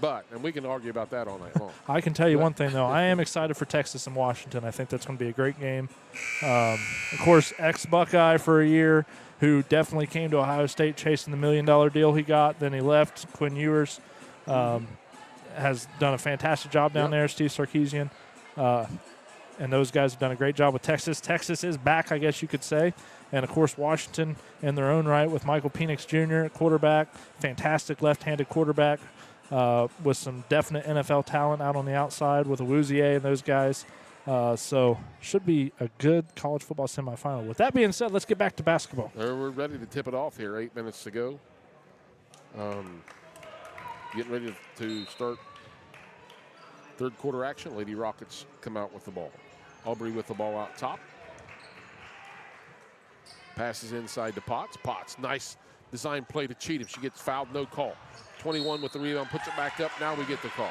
But, and we can argue about that all night long. I can tell you one thing, though. I am excited for Texas and Washington. I think that's going to be a great game. Of course, ex-Buckeye for a year, who definitely came to Ohio State chasing the $1 million deal he got. Then he left. Quinn Ewers has done a fantastic job down there, Steve Sarkisian. And those guys have done a great job with Texas. Texas is back, I guess you could say. And, of course, Washington in their own right with Michael Penix Jr. at quarterback, fantastic left-handed quarterback. With some definite NFL talent out on the outside with Awuzie and those guys. So should be a good college football semifinal. With that being said, let's get back to basketball. We're ready to tip it off here. 8 minutes to go. Getting ready to start third quarter action. Lady Rockets come out with the ball. Aubrey with the ball out top. Passes inside to Potts. Potts, nice design play to Cheatham. She gets fouled, no call. 21 with the rebound, puts it back up. Now we get the call.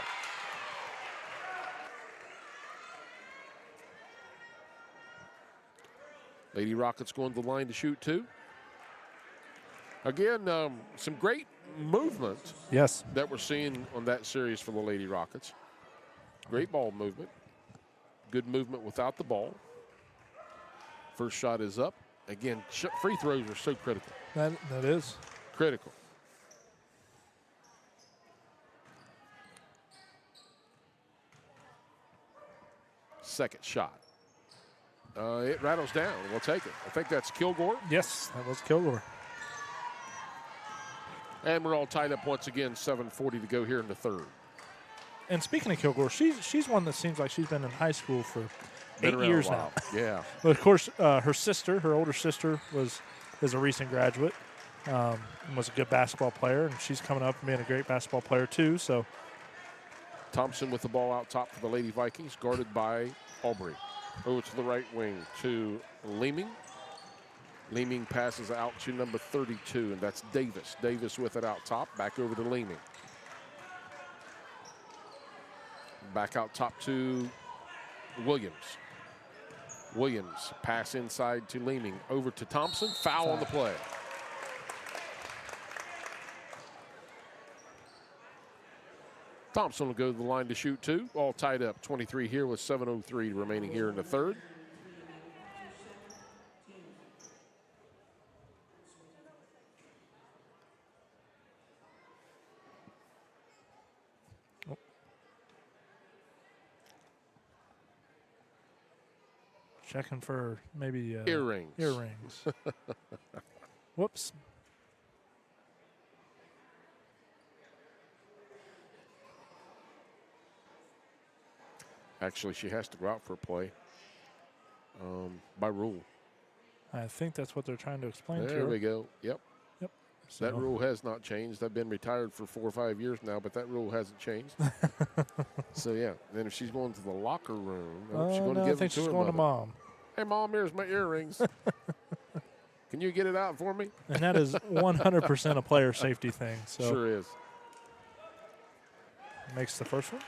Lady Rockets going to the line to shoot two. Again, some great movement. Yes. That we're seeing on that series for the Lady Rockets. Great ball movement. Good movement without the ball. First shot is up. Again, free throws are so critical. That is. Critical. Second shot. It rattles down. We'll take it. I think that's Kilgore. Yes, that was Kilgore. And we're all tied up once again. 7:40 to go here in the third. And speaking of Kilgore, she's one that seems like she's been in high school for Been 8 around years a while. now. Yeah. But of course, her older sister, is a recent graduate. And was a good basketball player, and she's coming up and being a great basketball player too. So Thompson with the ball out top for the Lady Vikings, guarded by Aubrey. Over to the right wing to Leeming. Leeming passes out to number 32, and that's Davis. Davis with it out top, back over to Leeming. Back out top to Williams. Williams, pass inside to Leeming. Over to Thompson, foul on the play. Thompson will go to the line to shoot two. All tied up, 23 here with 7:03 remaining here in the third. checking for maybe Earrings. Earrings. Whoops. Actually, she has to go out for a play by rule. I think that's what they're trying to explain to her. There we go. Yep. So. That rule has not changed. I've been retired for 4 or 5 years now, but that rule hasn't changed. So, yeah. Then if she's going to the locker room, she's going to give I think she's going to Mom. Hey, Mom, here's my earrings. Can you get it out for me? And that is 100% a player safety thing. So Sure is. Makes the first one.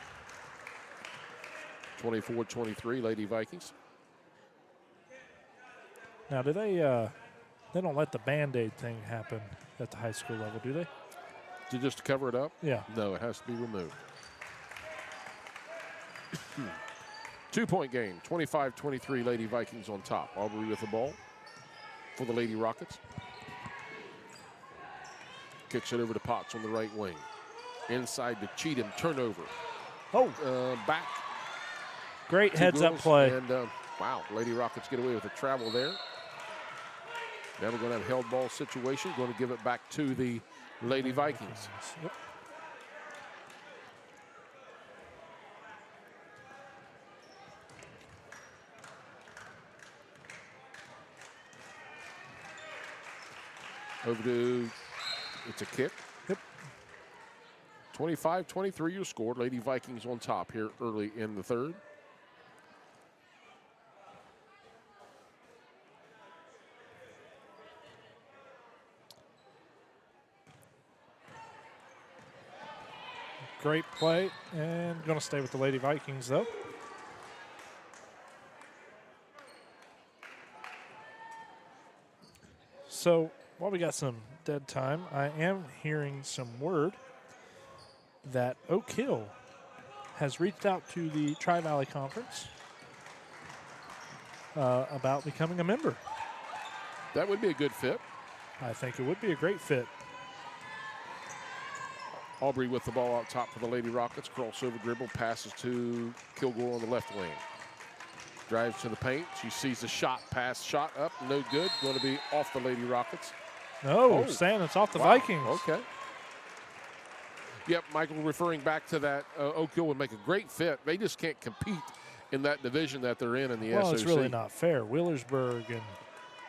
24-23, Lady Vikings. Now, do they don't let the Band-Aid thing happen at the high school level, do they? Just to cover it up? Yeah. No, it has to be removed. 2-point game, 25-23, Lady Vikings on top. Aubrey with the ball for the Lady Rockets. Kicks it over to Potts on the right wing. Inside to Cheatham, turnover. Back. Great heads-up play. And, wow, Lady Rockets get away with a travel there. Now we're going to have a held ball situation. Going to give it back to the Lady Vikings. Yep. Over to, it's a kick. Yep. 25-23 your score. Lady Vikings on top here early in the third. Great play, and going to stay with the Lady Vikings, though. So while we got some dead time, I am hearing some word that Oak Hill has reached out to the Tri-Valley Conference about becoming a member. That would be a good fit. I think it would be a great fit. Aubrey with the ball out top for the Lady Rockets. Crossover dribble, passes to Kilgore on the left wing. Drives to the paint. She sees the shot, pass, shot up, no good. Going to be off the Lady Rockets. No, saying it's off the Vikings. Okay. Yep, Michael, referring back to that, Oak Hill would make a great fit. They just can't compete in that division that they're in the SOC. Well, it's really not fair. Wheelersburg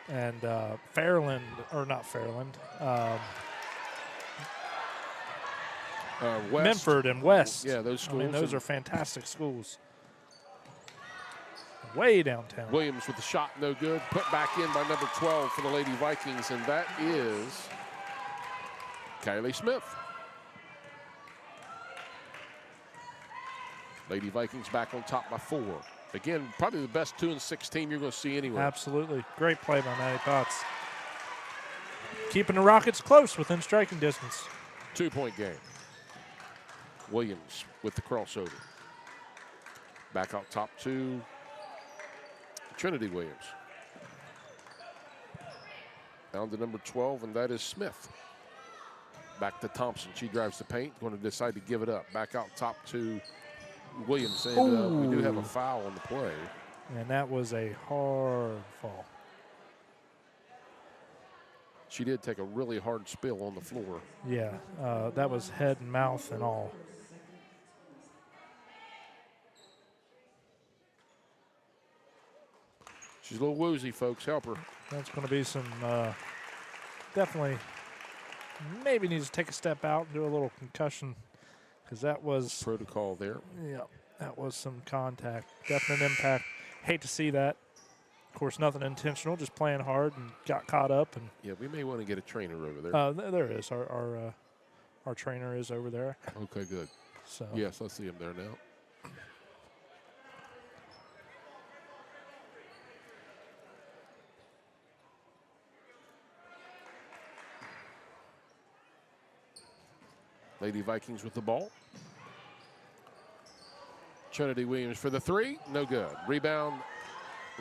and Fairland, or not Fairland, West. Memphord and West. Yeah, those schools. I mean, those are fantastic schools. Way downtown. Williams with the shot, no good. Put back in by number 12 for the Lady Vikings, and that is Kylie Smith. Lady Vikings back on top by 4. Again, probably the best 2-6 team you're going to see anywhere. Absolutely. Great play by Maddie Potts. Keeping the Rockets close within striking distance. 2-point game. Williams with the crossover. Back out top to Trinity Williams. Down to number 12, and that is Smith. Back to Thompson. She drives the paint. Going to decide to give it up. Back out top to Williams. And we do have a foul on the play. And that was a hard fall. She did take a really hard spill on the floor. Yeah, that was head and mouth and all. She's a little woozy, folks. Help her. That's going to be some, definitely, maybe needs to take a step out and do a little concussion, because that was Protocol there. Yeah, that was some contact. Definite impact. Hate to see that. Of course, nothing intentional, just playing hard and got caught up. And yeah, we may want to get a trainer over there. there is. Our trainer is over there. Okay, good. So yes, I see him there now. Lady Vikings with the ball. Trinity Williams for the 3. No good. Rebound,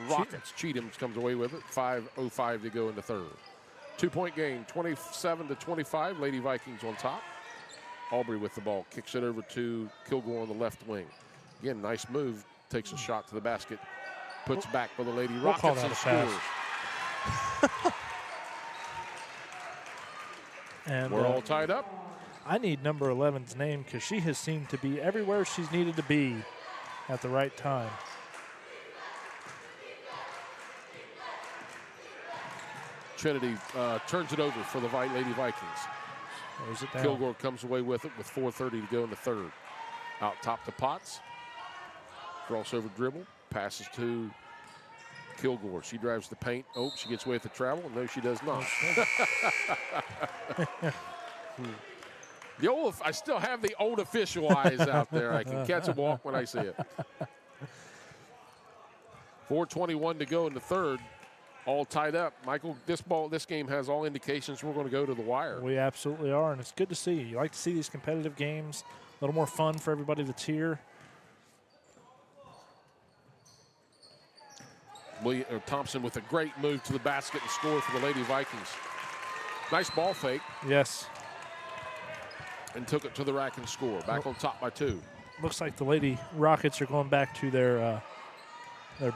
Rockets. Cheatham comes away with it. 5:05 to go in the third. 2-point game, 27-25. Lady Vikings on top. Aubrey with the ball. Kicks it over to Kilgore on the left wing. Again, nice move. Takes a shot to the basket. Puts back for the Lady Rockets and scores. And we're all tied up. I need number 11's name, because she has seemed to be everywhere she's needed to be at the right time. Trinity turns it over for the Lady Vikings. Throws it down. Kilgore comes away with it with 4:30 to go in the third. Out top to Potts. Crossover dribble. Passes to Kilgore. She drives the paint. Oh, she gets away with the travel. No, she does not. I still have the old official eyes out there. I can catch a walk when I see it. 4:21 to go in the third. All tied up. Michael, this game has all indications we're going to go to the wire. We absolutely are, and it's good to see. You like to see these competitive games. A little more fun for everybody that's here. Thompson with a great move to the basket and score for the Lady Vikings. Nice ball fake. Yes. And took it to the rack and score. Back on top by 2. Looks like the Lady Rockets are going back to their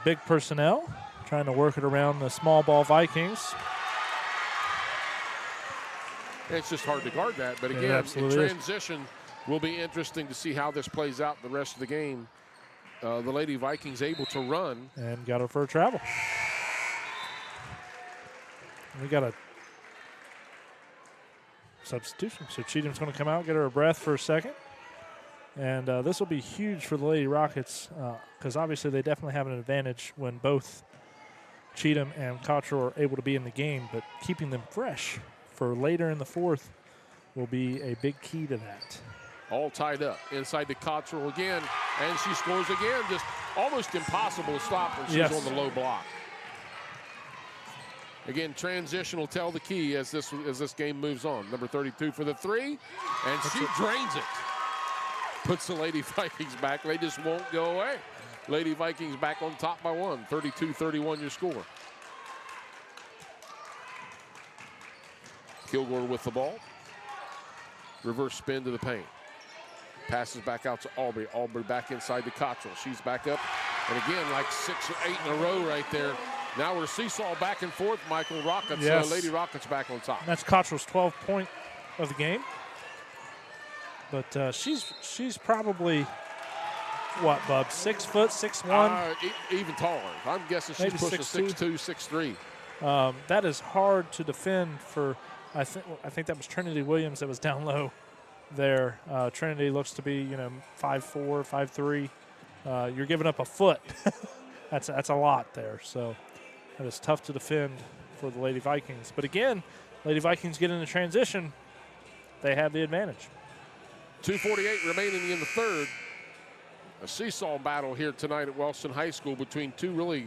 big personnel, trying to work it around the small ball Vikings. It's just hard to guard that. But again, in transition, will be interesting to see how this plays out the rest of the game. The Lady Vikings able to run. And got her for a travel. We got a substitution. So Cheatham's going to come out, get her a breath for a second. And this will be huge for the Lady Rockets because obviously they definitely have an advantage when both Cheatham and Cottrell are able to be in the game, but keeping them fresh for later in the fourth will be a big key to that. All tied up inside the Cottrell again, and she scores again. Just almost impossible to stop when she's on the low block. Again, transition will tell the key as this game moves on. Number 32 for the three, and she drains it. Puts the Lady Vikings back. They just won't go away. Lady Vikings back on top by one. 32-31 your score. Kilgore with the ball. Reverse spin to the paint. Passes back out to Aubrey. Aubrey back inside the Cottrell. She's back up. And again, like 6 or 8 in a row right there. Now we're seesaw back and forth, Michael. Rockets, Lady Rockets back on top. That's Cottrell's 12th point of the game. But she's probably, what, Bub, 6 foot, 6'1"? Even taller. I'm guessing she's pushing 6'2", 6'3". That is hard to defend for, I think that was Trinity Williams that was down low there. Trinity looks to be, 5'4", 5'3". You're giving up a foot. That's a lot there. So that is tough to defend for the Lady Vikings. But again, Lady Vikings get in the transition. They have the advantage. 2:48 remaining in the third. A seesaw battle here tonight at Wellston High School between two really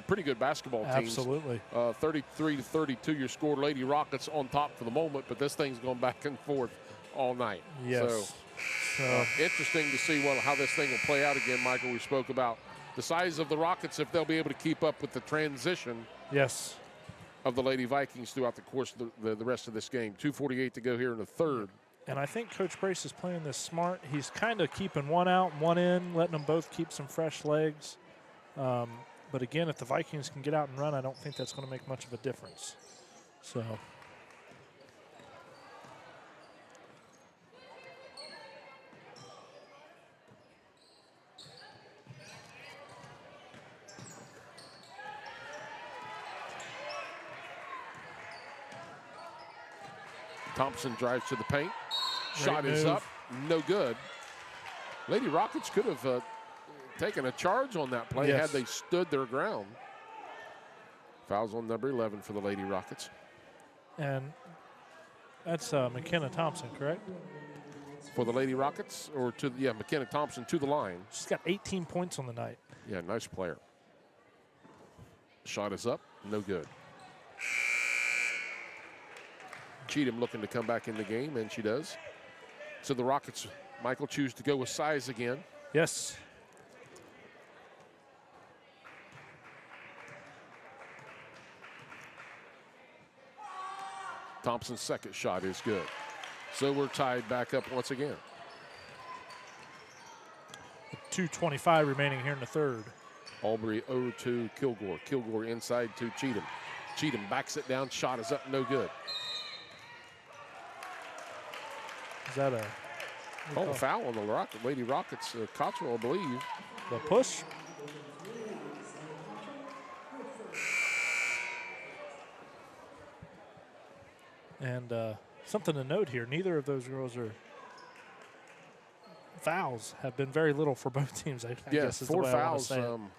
pretty good basketball teams. Absolutely. 33-32 your score. Lady Rockets on top for the moment, but this thing's going back and forth all night. Yes. So interesting to see how this thing will play out again, Michael. We spoke about the size of the Rockets, if they'll be able to keep up with the transition of the Lady Vikings throughout the course of the rest of this game. 2:48 to go here in the third. And I think Coach Brace is playing this smart. He's kind of keeping one out and one in, letting them both keep some fresh legs. But again, if the Vikings can get out and run, I don't think that's going to make much of a difference. So. Thompson drives to the paint. Shot is up. No good. Lady Rockets could have taken a charge on that play had they stood their ground. Fouls on number 11 for the Lady Rockets. And that's McKenna Thompson, correct? For the Lady Rockets, or McKenna Thompson to the line. She's got 18 points on the night. Yeah, nice player. Shot is up. No good. Cheatham looking to come back in the game, and she does. So the Rockets, Michael, choose to go with size again. Yes. Thompson's second shot is good. So we're tied back up once again. 2:25 remaining here in the third. Aubrey over to Kilgore. Kilgore inside to Cheatham. Cheatham backs it down. Shot is up. No good. Is that a foul on the Lady Rockets? Cottrell, I believe. The push. And something to note here, neither of those girls are fouls. Have been very little for both teams. I guess is 4 the way fouls. I want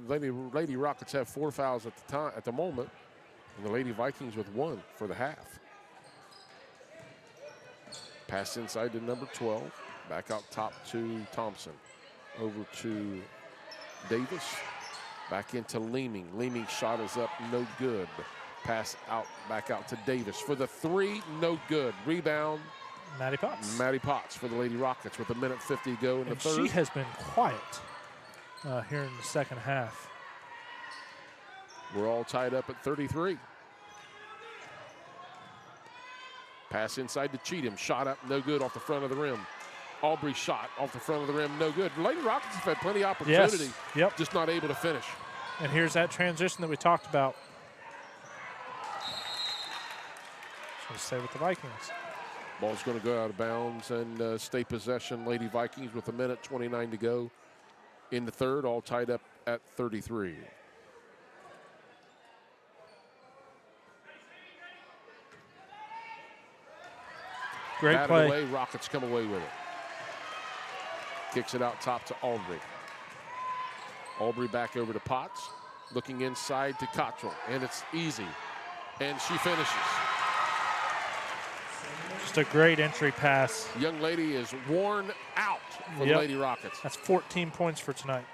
to say Lady Rockets have 4 fouls at the moment, and the Lady Vikings with 1 for the half. Pass inside to number 12. Back out top to Thompson. Over to Davis. Back into Leeming. Leeming's shot is up, no good. Pass out, back out to Davis for the 3, no good. Rebound. Maddie Potts. Maddie Potts for the Lady Rockets with 1:50 to go in the third. She has been quiet here in the second half. We're all tied up at 33. Pass inside to Cheatham. Shot up, no good off the front of the rim. Aubrey shot off the front of the rim, no good. The Lady Rockets have had plenty of opportunity, just not able to finish. And here's that transition that we talked about. So stay with the Vikings. Ball's going to go out of bounds and stay possession. Lady Vikings with 1:29 to go in the third, all tied up at 33. Great Batted play. Away, Rockets come away with it. Kicks it out top to Aubrey. Aubrey back over to Potts. Looking inside to Cottrell, and it's easy. And she finishes. Just a great entry pass. Young lady is worn out for the Lady Rockets. That's 14 points for tonight.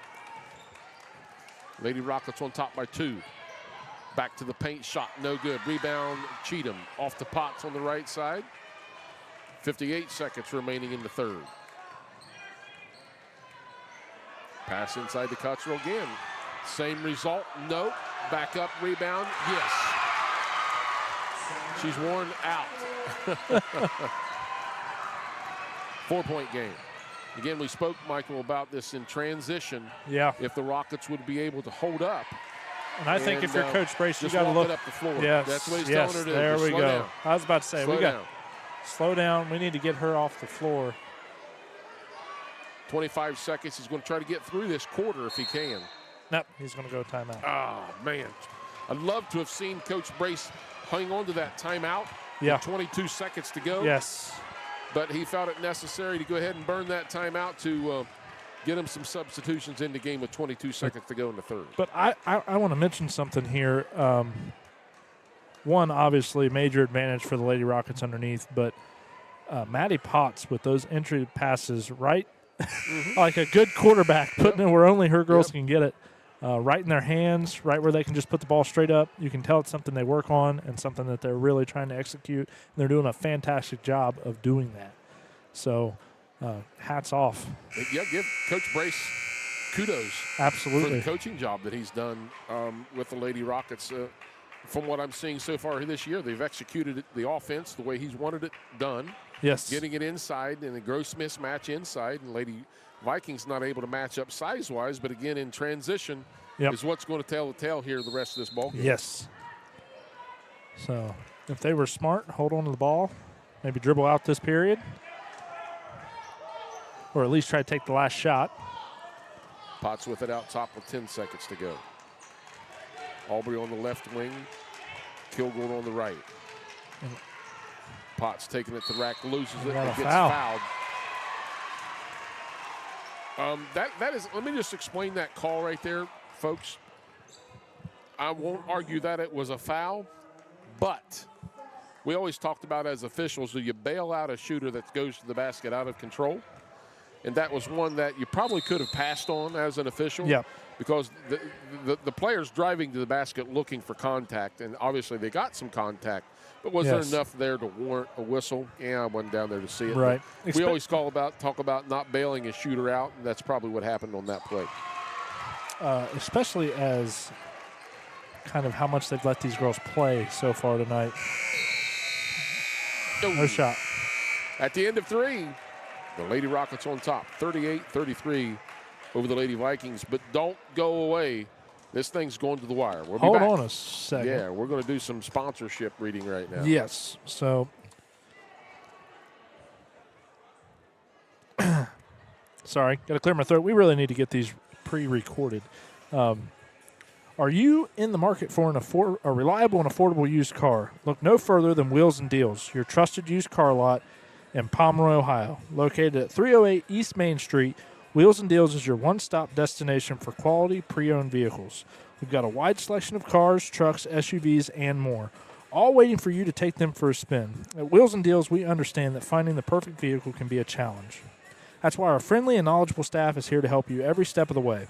Lady Rockets on top by 2. Back to the paint, shot no good. Rebound, Cheatham off to Potts on the right side. 58 seconds remaining in the third. Pass inside to Cottrell again. Same result, nope. Back up, rebound, yes. She's worn out. 4-point game. Again, we spoke, Michael, about this in transition. Yeah. If the Rockets would be able to hold up. And I think if you're Coach Brace, you got to look up the floor. Yes, That's what he's telling her to do. There we go. Down. I was about to say, slow down. Slow down. We need to get her off the floor. 25 seconds. He's going to try to get through this quarter if he can. Nope, he's going to go timeout. Oh, man. I'd love to have seen Coach Brace hang on to that timeout. Yeah. With 22 seconds to go. Yes. But he felt it necessary to go ahead and burn that timeout to get him some substitutions in the game with 22 seconds to go in the third. But I want to mention something here. One, obviously, major advantage for the Lady Rockets underneath, but Maddie Potts with those entry passes right, like a good quarterback, putting it where only her girls can get it, right in their hands, right where they can just put the ball straight up. You can tell it's something they work on and something that they're really trying to execute. And they're doing a fantastic job of doing that. So hats off. Yeah, give Coach Brace kudos. Absolutely. For the coaching job that he's done with the Lady Rockets. From what I'm seeing so far this year, they've executed the offense the way he's wanted it done. Yes. Getting it inside in a gross mismatch inside, and Lady Vikings not able to match up size-wise, but again in transition is what's going to tell the tale here the rest of this ball game. Yes. So if they were smart, hold on to the ball, maybe dribble out this period, or at least try to take the last shot. Potts with it out top with 10 seconds to go. Aubrey on the left wing, Kilgore on the right. Potts taking it to the rack, loses it, and gets fouled. That is. Let me just explain that call right there, folks. I won't argue that it was a foul, but we always talked about as officials, do you bail out a shooter that goes to the basket out of control? And that was one that you probably could have passed on as an official. Yeah. Because the players driving to the basket looking for contact, and obviously they got some contact, but was there enough there to warrant a whistle? Yeah, I wasn't down there to see it. Right. We always talk about not bailing a shooter out, and that's probably what happened on that play. Especially as kind of how much they've let these girls play so far tonight. No shot. At the end of 3, the Lady Rockets on top, 38-33 over the Lady Vikings. But don't go away. This thing's going to the wire. We'll be back. Hold on a second. Yeah, we're going to do some sponsorship reading right now. Yes. So, sorry, got to clear my throat. We really need to get these pre-recorded. Are you in the market for a reliable and affordable used car? Look no further than Wheels and Deals, your trusted used car lot in Pomeroy, Ohio. Located at 308 East Main Street, Wheels and Deals is your one-stop destination for quality pre-owned vehicles. We've got a wide selection of cars, trucks, SUVs, and more, all waiting for you to take them for a spin. At Wheels and Deals, we understand that finding the perfect vehicle can be a challenge. That's why our friendly and knowledgeable staff is here to help you every step of the way.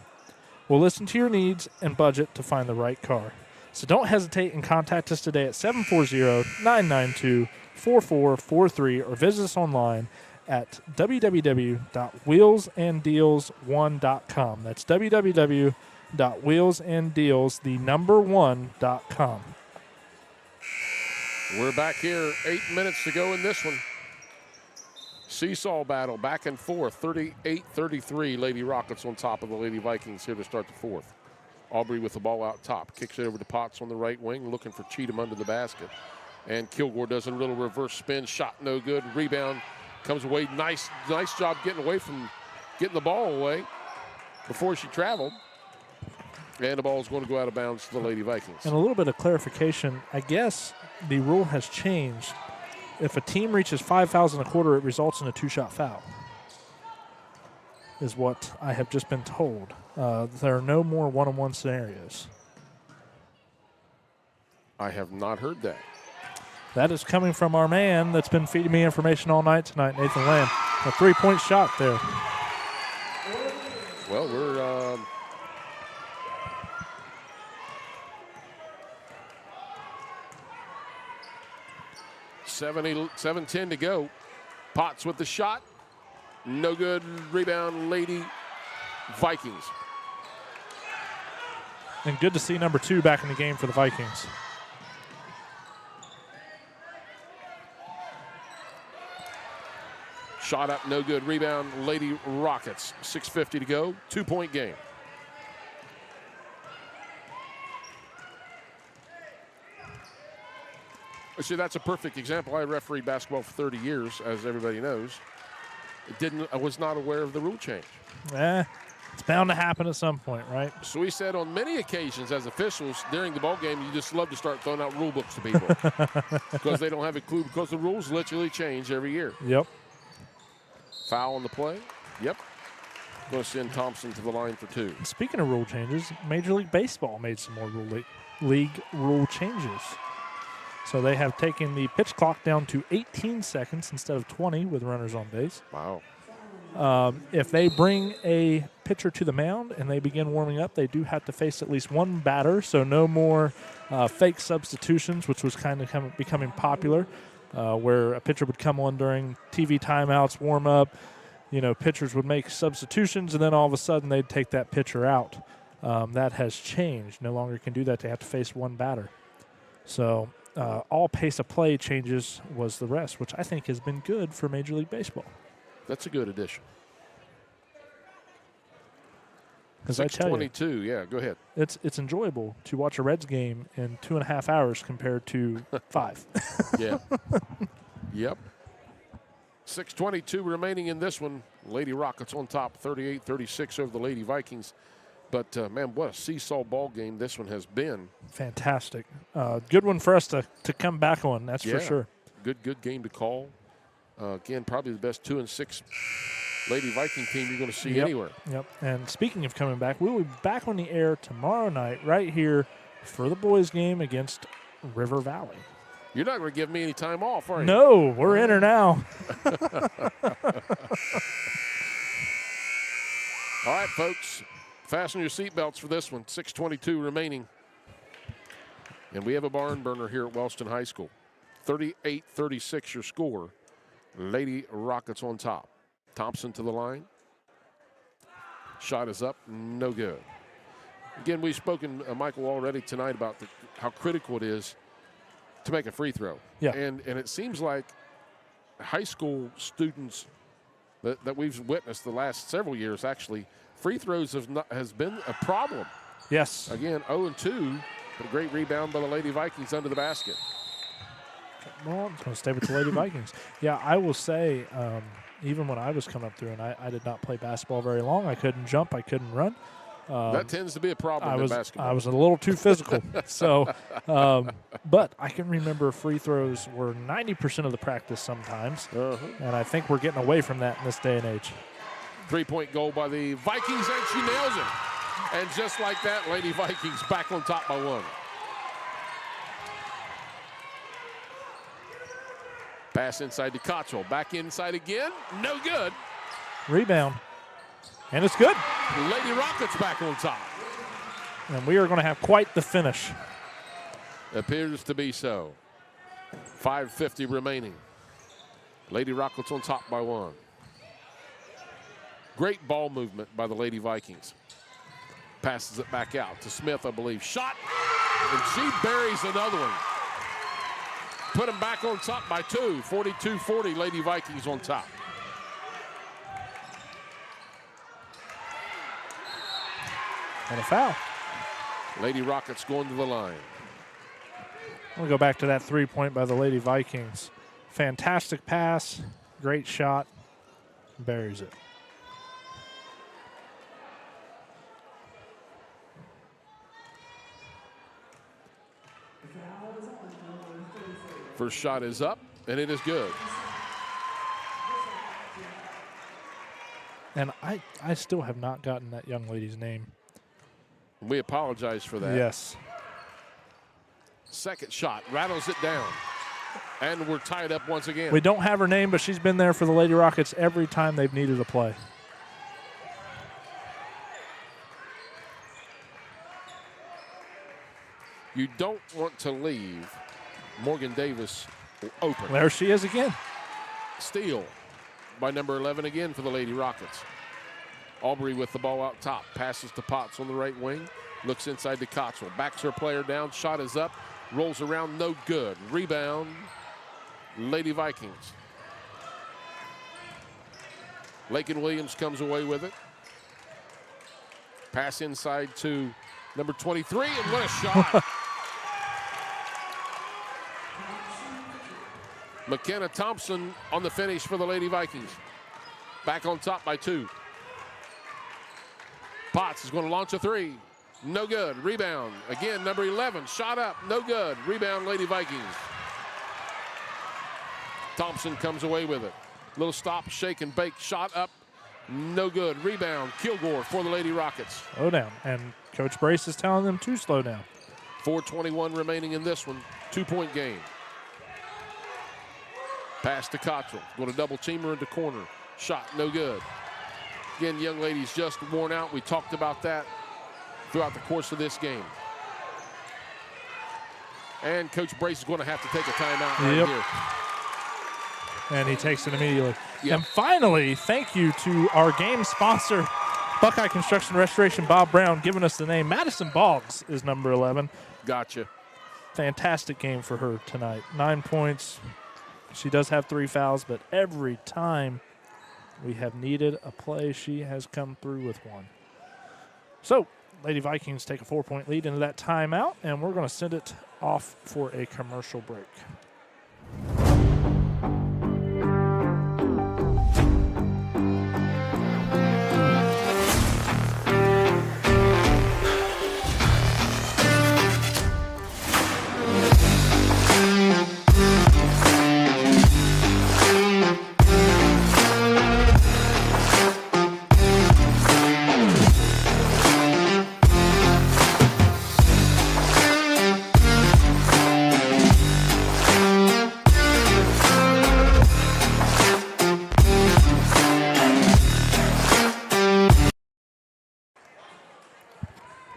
We'll listen to your needs and budget to find the right car. So don't hesitate and contact us today at 740-992-4443 or visit us online at www.wheelsanddeals1.com. That's www.wheelsanddeals1.com. We're back here, 8 minutes to go in this one. Seesaw battle, back and forth, 38-33. Lady Rockets on top of the Lady Vikings here to start the fourth. Aubrey with the ball out top, kicks it over to Potts on the right wing, looking for Cheatham under the basket. And Kilgore does a little reverse spin, shot no good, rebound comes away. Nice job getting away from getting the ball away before she traveled. And the ball is going to go out of bounds to the Lady Vikings. And a little bit of clarification, I guess the rule has changed. If a team reaches 5 fouls in a quarter, it results in a 2-shot foul. is what I have just been told. There are no more one-on-one scenarios. I have not heard that. That is coming from our man that's been feeding me information all night tonight, Nathan Lamb. A 3-point shot there. Well, we're 7:10 to go. Potts with the shot. No good. Rebound, Lady Vikings. And good to see number 2 back in the game for the Vikings. Shot up, no good. Rebound, Lady Rockets. 6:50 to go. 2-point game. See, that's a perfect example. I refereed basketball for 30 years, as everybody knows. I was not aware of the rule change. It's bound to happen at some point, right? So we said on many occasions as officials during the ball game, you just love to start throwing out rule books to people because they don't have a clue, because the rules literally change every year. Yep. Foul on the play. Yep. Going to send Thompson to the line for 2. Speaking of rule changes, Major League Baseball made some more league rule changes. So they have taken the pitch clock down to 18 seconds instead of 20 with runners on base. Wow. If they bring a pitcher to the mound and they begin warming up, they do have to face at least one batter, so no more fake substitutions, which was kind of becoming popular, where a pitcher would come on during TV timeouts, warm up. Pitchers would make substitutions, and then all of a sudden they'd take that pitcher out. That has changed. No longer can do that. They have to face one batter. So all pace of play changes was the rest, which I think has been good for Major League Baseball. That's a good addition. 6:22, yeah, go ahead. It's enjoyable to watch a Reds game in 2.5 hours compared to 5. Yeah. Yep. 6:22 remaining in this one. Lady Rockets on top, 38-36 over the Lady Vikings. But, man, what a seesaw ball game this one has been. Fantastic. Good one for us to come back on, that's for sure. Good game to call. Again, probably the best 2-6 Lady Viking team you're going to see anywhere. Yep. And speaking of coming back, we'll be back on the air tomorrow night right here for the boys' game against River Valley. You're not going to give me any time off, are you? No, we're in her now. All right, folks, fasten your seatbelts for this one. 6:22 remaining. And we have a barn burner here at Wellston High School. 38-36 your score. Lady Rockets on top. Thompson to the line. Shot is up, no good. Again, we've spoken, Michael, already tonight about how critical it is to make a free throw. Yeah. And it seems like high school students that we've witnessed the last several years, actually, free throws has been a problem. Yes. Again, 0-2, but a great rebound by the Lady Vikings under the basket. Well, I'm going to stay with the Lady Vikings. Yeah, I will say, even when I was coming up through, and I did not play basketball very long, I couldn't jump, I couldn't run. That tends to be a problem in basketball. I was a little too physical. So, but I can remember free throws were 90% of the practice sometimes, and I think we're getting away from that in this day and age. 3-point goal by the Vikings, and she nails it. And just like that, Lady Vikings back on top by 1. Pass inside to Cottrell. Back inside again. No good. Rebound. And it's good. Lady Rockets back on top. And we are going to have quite the finish. Appears to be so. 5:50 remaining. Lady Rockets on top by 1. Great ball movement by the Lady Vikings. Passes it back out to Smith, I believe. Shot, and she buries another one. Put them back on top by 2. 42-40, Lady Vikings on top. And a foul. Lady Rockets going to the line. We'll go back to that 3-point by the Lady Vikings. Fantastic pass, great shot, buries it. First shot is up, and it is good. And I still have not gotten that young lady's name. We apologize for that. Yes. Second shot rattles it down. And we're tied up once again. We don't have her name, but she's been there for the Lady Rockets every time they've needed a play. You don't want to leave Morgan Davis open. There she is again. Steal by number 11 again for the Lady Rockets. Aubrey with the ball out top. Passes to Potts on the right wing. Looks inside to Cottrell. Backs her player down. Shot is up. Rolls around. No good. Rebound. Lady Vikings. Lakin Williams comes away with it. Pass inside to number 23. And what a shot. McKenna Thompson on the finish for the Lady Vikings. Back on top by 2. Potts is going to launch a 3. No good. Rebound. Again, number 11. Shot up. No good. Rebound, Lady Vikings. Thompson comes away with it. Little stop, shake, and bake. Shot up. No good. Rebound. Kilgore for the Lady Rockets. Slow down. And Coach Brace is telling them to slow down. 4:21 remaining in this one. 2-point game. Pass to Cottrell. Going to double team her into corner. Shot, no good. Again, young lady's just worn out. We talked about that throughout the course of this game. And Coach Brace is going to have to take a timeout right here. And he takes it immediately. Yep. And finally, thank you to our game sponsor, Buckeye Construction Restoration, Bob Brown, giving us the name. Madison Boggs is number 11. Gotcha. Fantastic game for her tonight. 9 points. She does have 3 fouls, but every time we have needed a play, she has come through with one. So, Lady Vikings take a 4-point lead into that timeout, and we're going to send it off for a commercial break.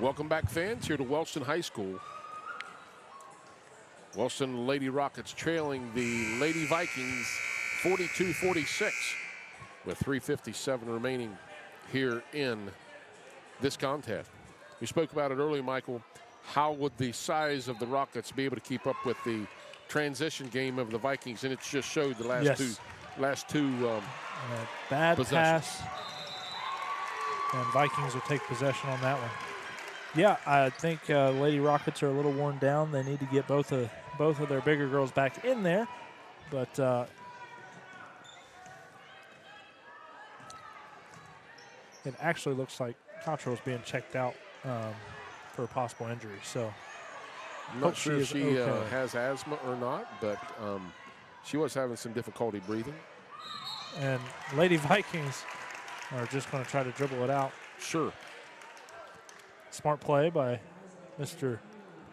Welcome back, fans, here to Wellston High School. Wellston Lady Rockets trailing the Lady Vikings 42-46 with 3:57 remaining here in this contest. We spoke about it earlier, Michael. How would the size of the Rockets be able to keep up with the transition game of the Vikings? And it just showed the last two bad possessions. pass, and Vikings will take possession on that one. Yeah, I think Lady Rockets are a little worn down. They need to get both of their bigger girls back in there, but it actually looks like Cottrell is being checked out for a possible injury. So I'm not sure if she okay. has asthma or not, but she was having some difficulty breathing. And Lady Vikings are just going to try to dribble it out. Sure. Smart play by Mr.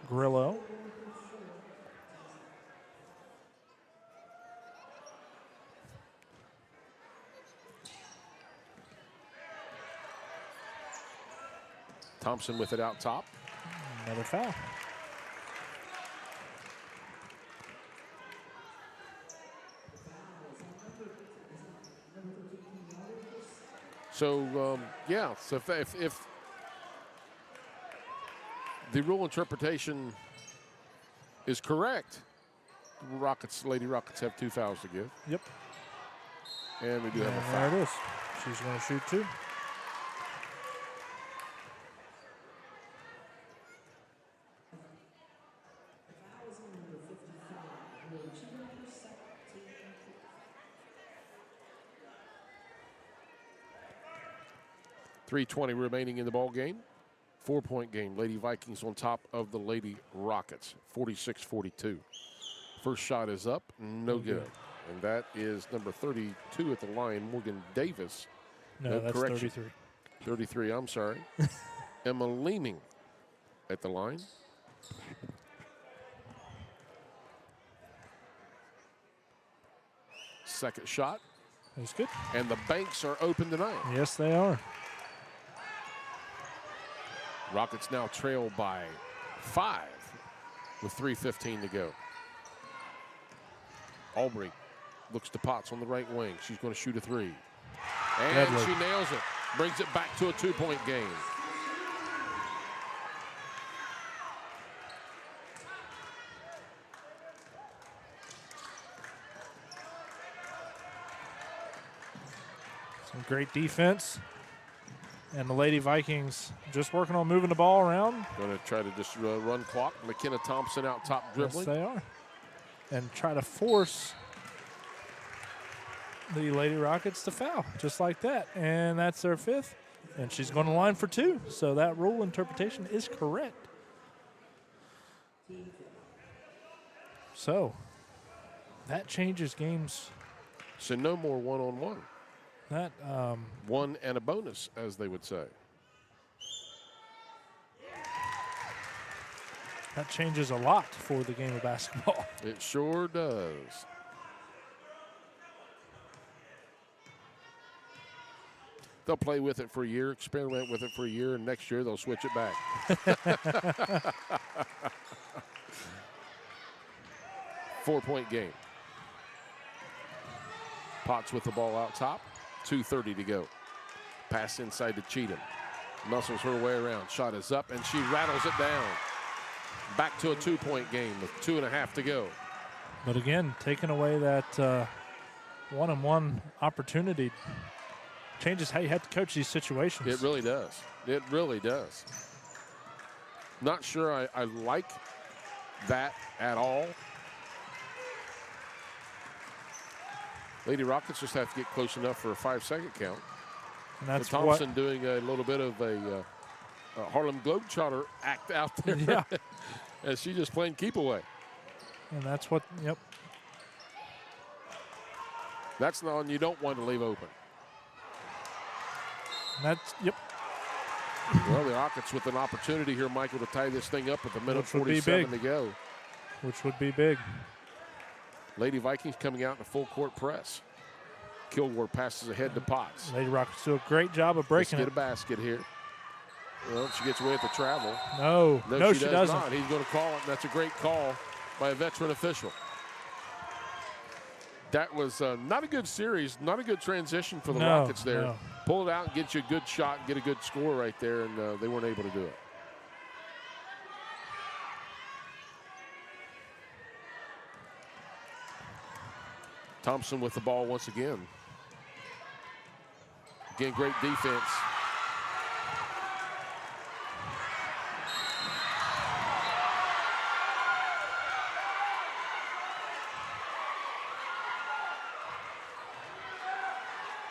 Grillo. Thompson with it out top. Another foul. So, yeah, so if the rule interpretation is correct, Lady Rockets have 2 fouls to give. Yep. And we do have a And foul. there it is. She's going to shoot 2. .320 remaining in the ball game. 4-point game. Lady Vikings on top of the Lady Rockets. 46-42. First shot is up. No good. And that is number 32 at the line, Morgan Davis. No, that's correction. 33. 33, I'm sorry. Emma Leeming at the line. Second shot. That's good. And the banks are open tonight. Yes, they are. Rockets now trail by 5 with 3:15 to go. Aubrey looks to Potts on the right wing. She's going to shoot a 3. And Deadly. she nails it. Brings it back to a 2-point game. Some great defense. And the Lady Vikings just working on moving the ball around. Going to try to just run clock. McKenna Thompson out top dribbling. Yes, they are. And try to force the Lady Rockets to foul, just like that. And that's their 5th. And she's going to line for 2. So that rule interpretation is correct. So that changes games. So no more one-on-one. That One and a bonus, as they would say. that changes a lot for the game of basketball. It sure does. They'll play with it for a year, experiment with it for a year, and next year they'll switch it back. 4-point game. Potts with the ball out top. 2:30 to go. Pass inside to Cheatham. Muscles her way around. Shot is up, and she rattles it down. Back to a 2-point game with 2.5 to go. But again, taking away that one-on-one opportunity changes how you have to coach these situations. It really does. It really does. Not sure I like that at all. Lady Rockets just have to get close enough for a 5-second count. And that's But Thompson doing a little bit of a Harlem Globetrotter act out there. Yeah. As she just playing keep away. And that's what, yep. That's the one you don't want to leave open. That's, yep. Well, the Rockets with an opportunity here, Michael, to tie this thing up with a minute Which would be 47 big. to go. Which would be big. Lady Vikings coming out in a full court press. Kilgore passes ahead to Potts. Lady Rockets do a great job of Let's breaking get it. a basket here. Well, she gets away with the travel. No, she does doesn't. not. He's going to call it, and that's a great call by a veteran official. That was not a good series, not a good transition for the Rockets there. No. Pull it out and get you a good shot, get a good score right there, and they weren't able to do it. Thompson with the ball once again. Again, great defense.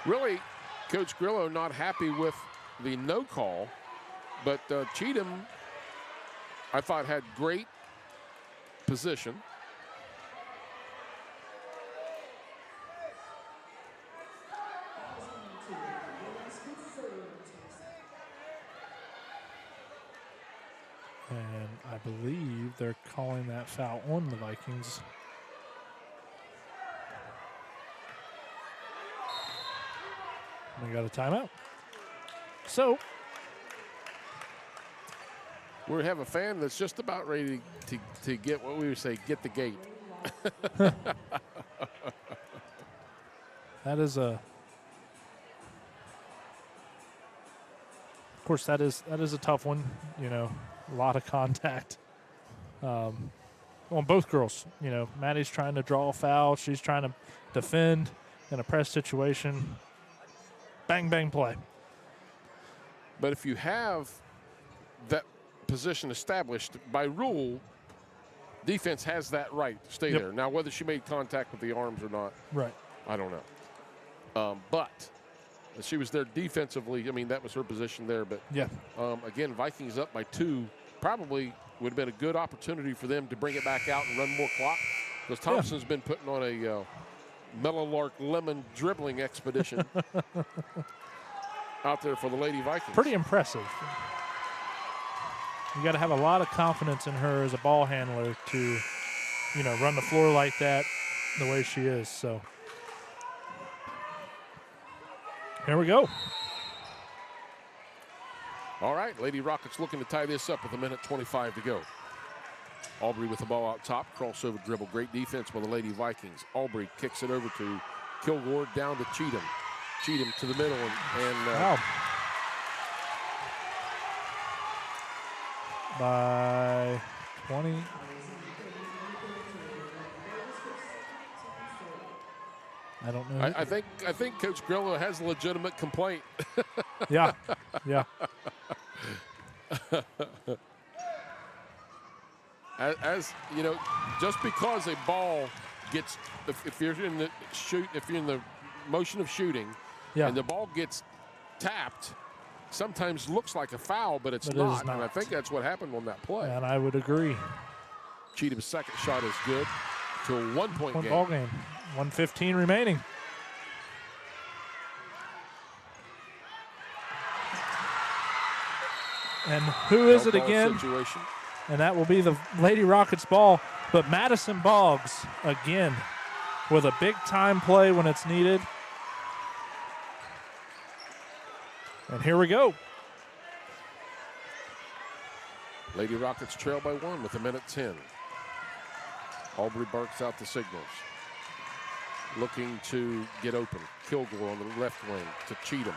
Really, Coach Grillo not happy with the no call, but Cheatham, I thought, had great position. And I believe they're calling that foul on the Vikings. We got a timeout. So We have a fan that's just about ready to get what we would say, get the gate. that is a, of course, that is a tough one. You know, a lot of contact on both girls. You know, Maddie's trying to draw a foul. She's trying to defend in a press situation. Bang, bang play. But if you have that position established by rule, defense has that right to stay there. Now, whether she made contact with the arms or not, right, I don't know. But she was there defensively. I mean, that was her position there. But yeah, again, Vikings up by 2. Probably would have been a good opportunity for them to bring it back out and run more clock, because Thompson's been putting on a Meadowlark lemon dribbling expedition. out there for the Lady Vikings. Pretty impressive. You got to have a lot of confidence in her as a ball handler to, run the floor like that the way she is. So here we go. All right, Lady Rockets looking to tie this up with 1:25 to go. Aubrey with the ball out top, crossover dribble. Great defense by the Lady Vikings. Aubrey kicks it over to Kilgore, down to Cheatham. Cheatham to the middle, and Wow. By 20. I don't know. I think Coach Grillo has a legitimate complaint. Yeah. As you know, just because a ball gets, if you're in the motion of shooting, Yeah. and the ball gets tapped, sometimes looks like a foul, but it's But it is not. And I not. think that's what happened on that play. And I would agree. Cheatham's second shot is good to a 1-point One game. ball game. 1:15 remaining. And who is No it ball again? Situation. And that will be the Lady Rockets ball. But Madison Boggs, again, with a big-time play when it's needed. And here we go. Lady Rockets trail by 1 with 1:10. Aubrey barks out the signals. Looking to get open. Kilgore on the left wing to Cheatham.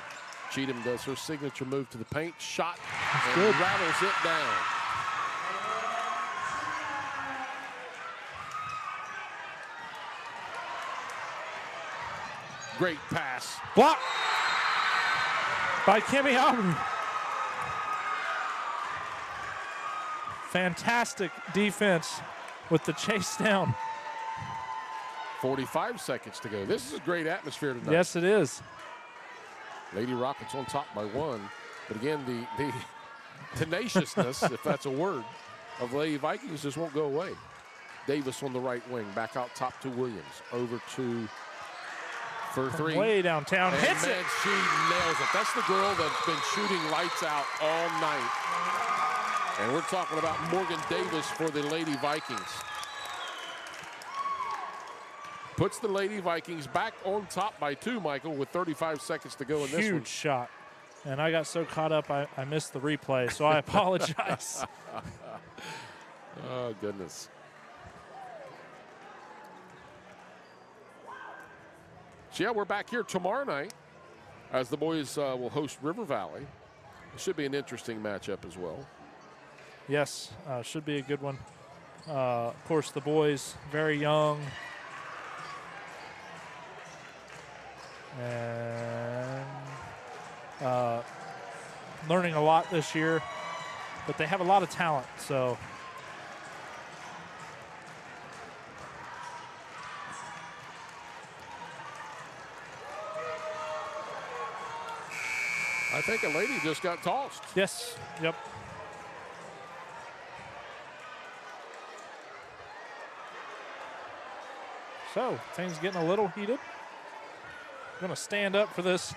Cheatham does her signature move to the paint. Shot and good. rattles it down. Great pass. Block by Kimmy Aubrey. Fantastic defense with the chase down. 45 seconds to go. This is a great atmosphere tonight. Yes, it is. Lady Rockets on top by 1. But again, the tenaciousness, if that's a word, of Lady Vikings just won't go away. Davis on the right wing, back out top to Williams. Over to for 3. Way downtown. And Hits man, it. she nails it. That's the girl that's been shooting lights out all night. And we're talking about Morgan Davis for the Lady Vikings. Puts the Lady Vikings back on top by 2, Michael, with 35 seconds to go in this one. Huge shot. And I got so caught up, I missed the replay, so I apologize. Oh, goodness. So, yeah, we're back here tomorrow night as the boys will host River Valley. It should be an interesting matchup as well. Yes, should be a good one. Of course, the boys, very young. And learning a lot this year, but they have a lot of talent, so. I think a lady just got tossed. Yes, yep. So, things getting a little heated. Going to stand up for this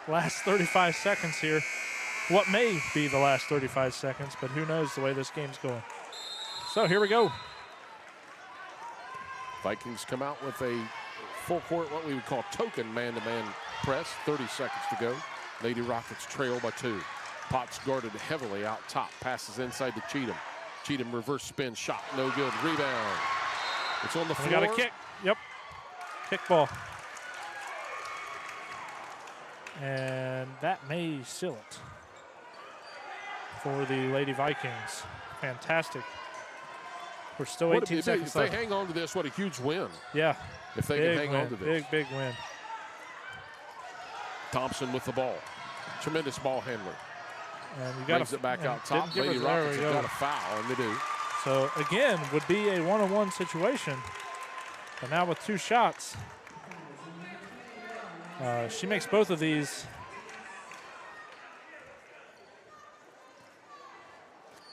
last 35 seconds here. What may be the last 35 seconds, but who knows the way this game's going. So, here we go. Vikings come out with a full court, what we would call token man-to-man press. 30 seconds to go. Lady Rockets trail by 2. Potts guarded heavily out top. Passes inside to Cheatham. Cheatham reverse spin shot. No good. Rebound. It's on the floor. We got a kick. Yep. Kick ball. And that may seal it for the Lady Vikings. Fantastic. We're still 18 seconds if left. they hang on to this, what a huge win. Yeah. If they Big can hang win. on to this. Big win. Thompson with the ball. Tremendous ball handler. And you got Brings it back out top. Lady there Rockets we have go. got a foul, and they do. So, again, would be a one-on-one situation. But now with 2 shots, she makes both of these.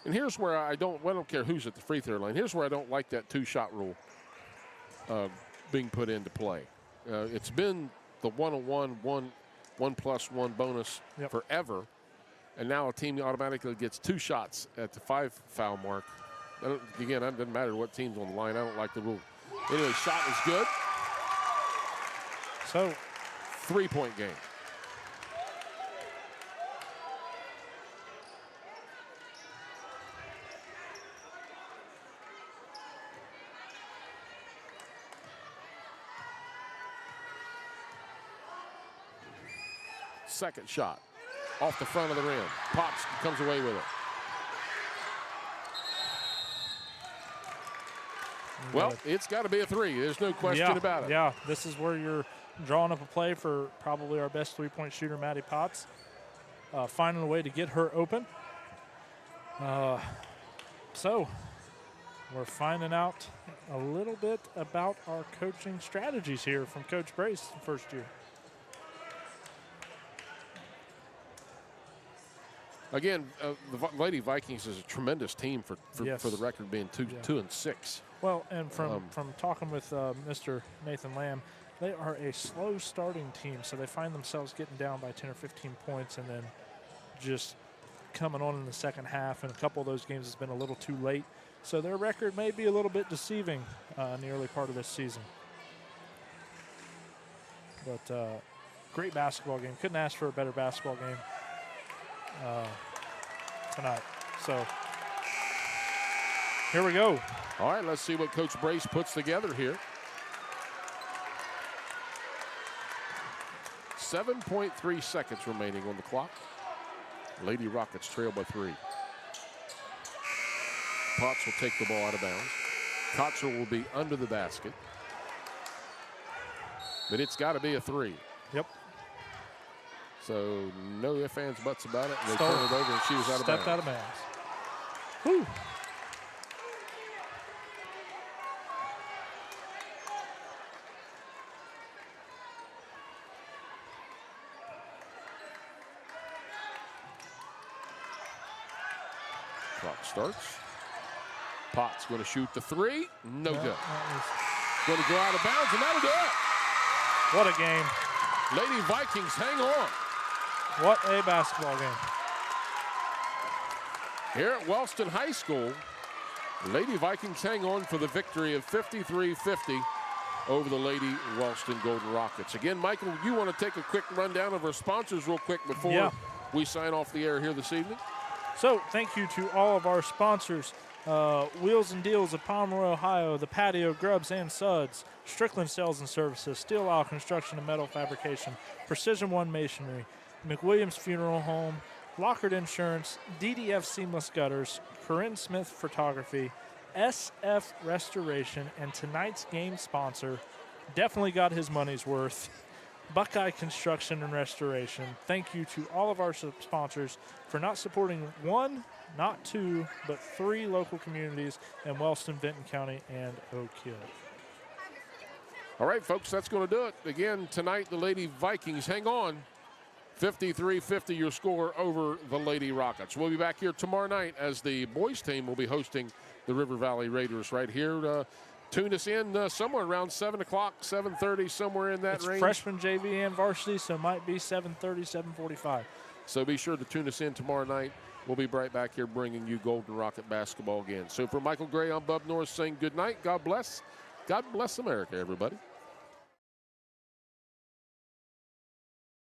And here's where I don't care who's at the free throw line. Here's where I don't like that 2-shot rule being put into play. It's been the one-on-one, 1+1 bonus forever. And now a team automatically gets 2 shots at the 5 foul mark. Again, it doesn't matter what team's on the line. I don't like the rule. Anyway, shot is good. So, 3-point game. Second shot off the front of the rim. Potts comes away with it. Well, it's got to be a 3. There's no question about it. Yeah, this is where you're drawing up a play for probably our best 3-point shooter, Maddie Potts. Finding a way to get her open. So we're finding out a little bit about our coaching strategies here from Coach Brace first year. Again, the Lady Vikings is a tremendous team for the record being 2-6. Well, and from talking with Mr. Nathan Lamb, they are a slow starting team, so they find themselves getting down by 10 or 15 points and then just coming on in the second half. And a couple of those games has been a little too late. So their record may be a little bit deceiving in the early part of this season. But great basketball game. Couldn't ask for a better basketball game tonight. So here we go. All right, let's see what Coach Brace puts together here. 7.3 seconds remaining on the clock. Lady Rockets trail by 3. Potts will take the ball out of bounds. Kotzer will be under the basket. But it's got to be a 3. Yep. So no ifs, ands, buts about it. They turned it over and she was out of bounds. Stepped out of bounds. Whew. Clock starts. Potts going to shoot the 3. No good. Going to go out of bounds, and that'll do it. What a game. Lady Vikings hang on. What a basketball game. Here at Wellston High School, Lady Vikings hang on for the victory of 53-50 over the Lady Wellston Golden Rockets. Again, Michael, you want to take a quick rundown of our sponsors real quick before we sign off the air here this evening? So thank you to all of our sponsors. Wheels and Deals of Pomeroy, Ohio, the Patio Grubs and Suds, Strickland Sales and Services, Steel Isle Construction and Metal Fabrication, Precision One Masonry, McWilliams Funeral Home, Lockard Insurance, DDF Seamless Gutters, Corinne Smith Photography, SF Restoration, and tonight's game sponsor definitely got his money's worth, Buckeye Construction and Restoration. Thank you to all of our sponsors for not supporting 1, not 2, but 3 local communities in Wellston, Benton County, and Oak Hill. All right, folks, that's going to do it. Again, tonight, the Lady Vikings hang on. 53-50 your score over the Lady Rockets. We'll be back here tomorrow night as the boys team will be hosting the River Valley Raiders right here. Tune us in somewhere around 7 o'clock, 7:30, somewhere in that it's range. Freshman, JV, and varsity, so it might be 7:30, 7:45. So be sure to tune us in tomorrow night. We'll be right back here bringing you Golden Rocket basketball again. So for Michael Gray, I'm Bub Norris saying good night. God bless. God bless America, everybody.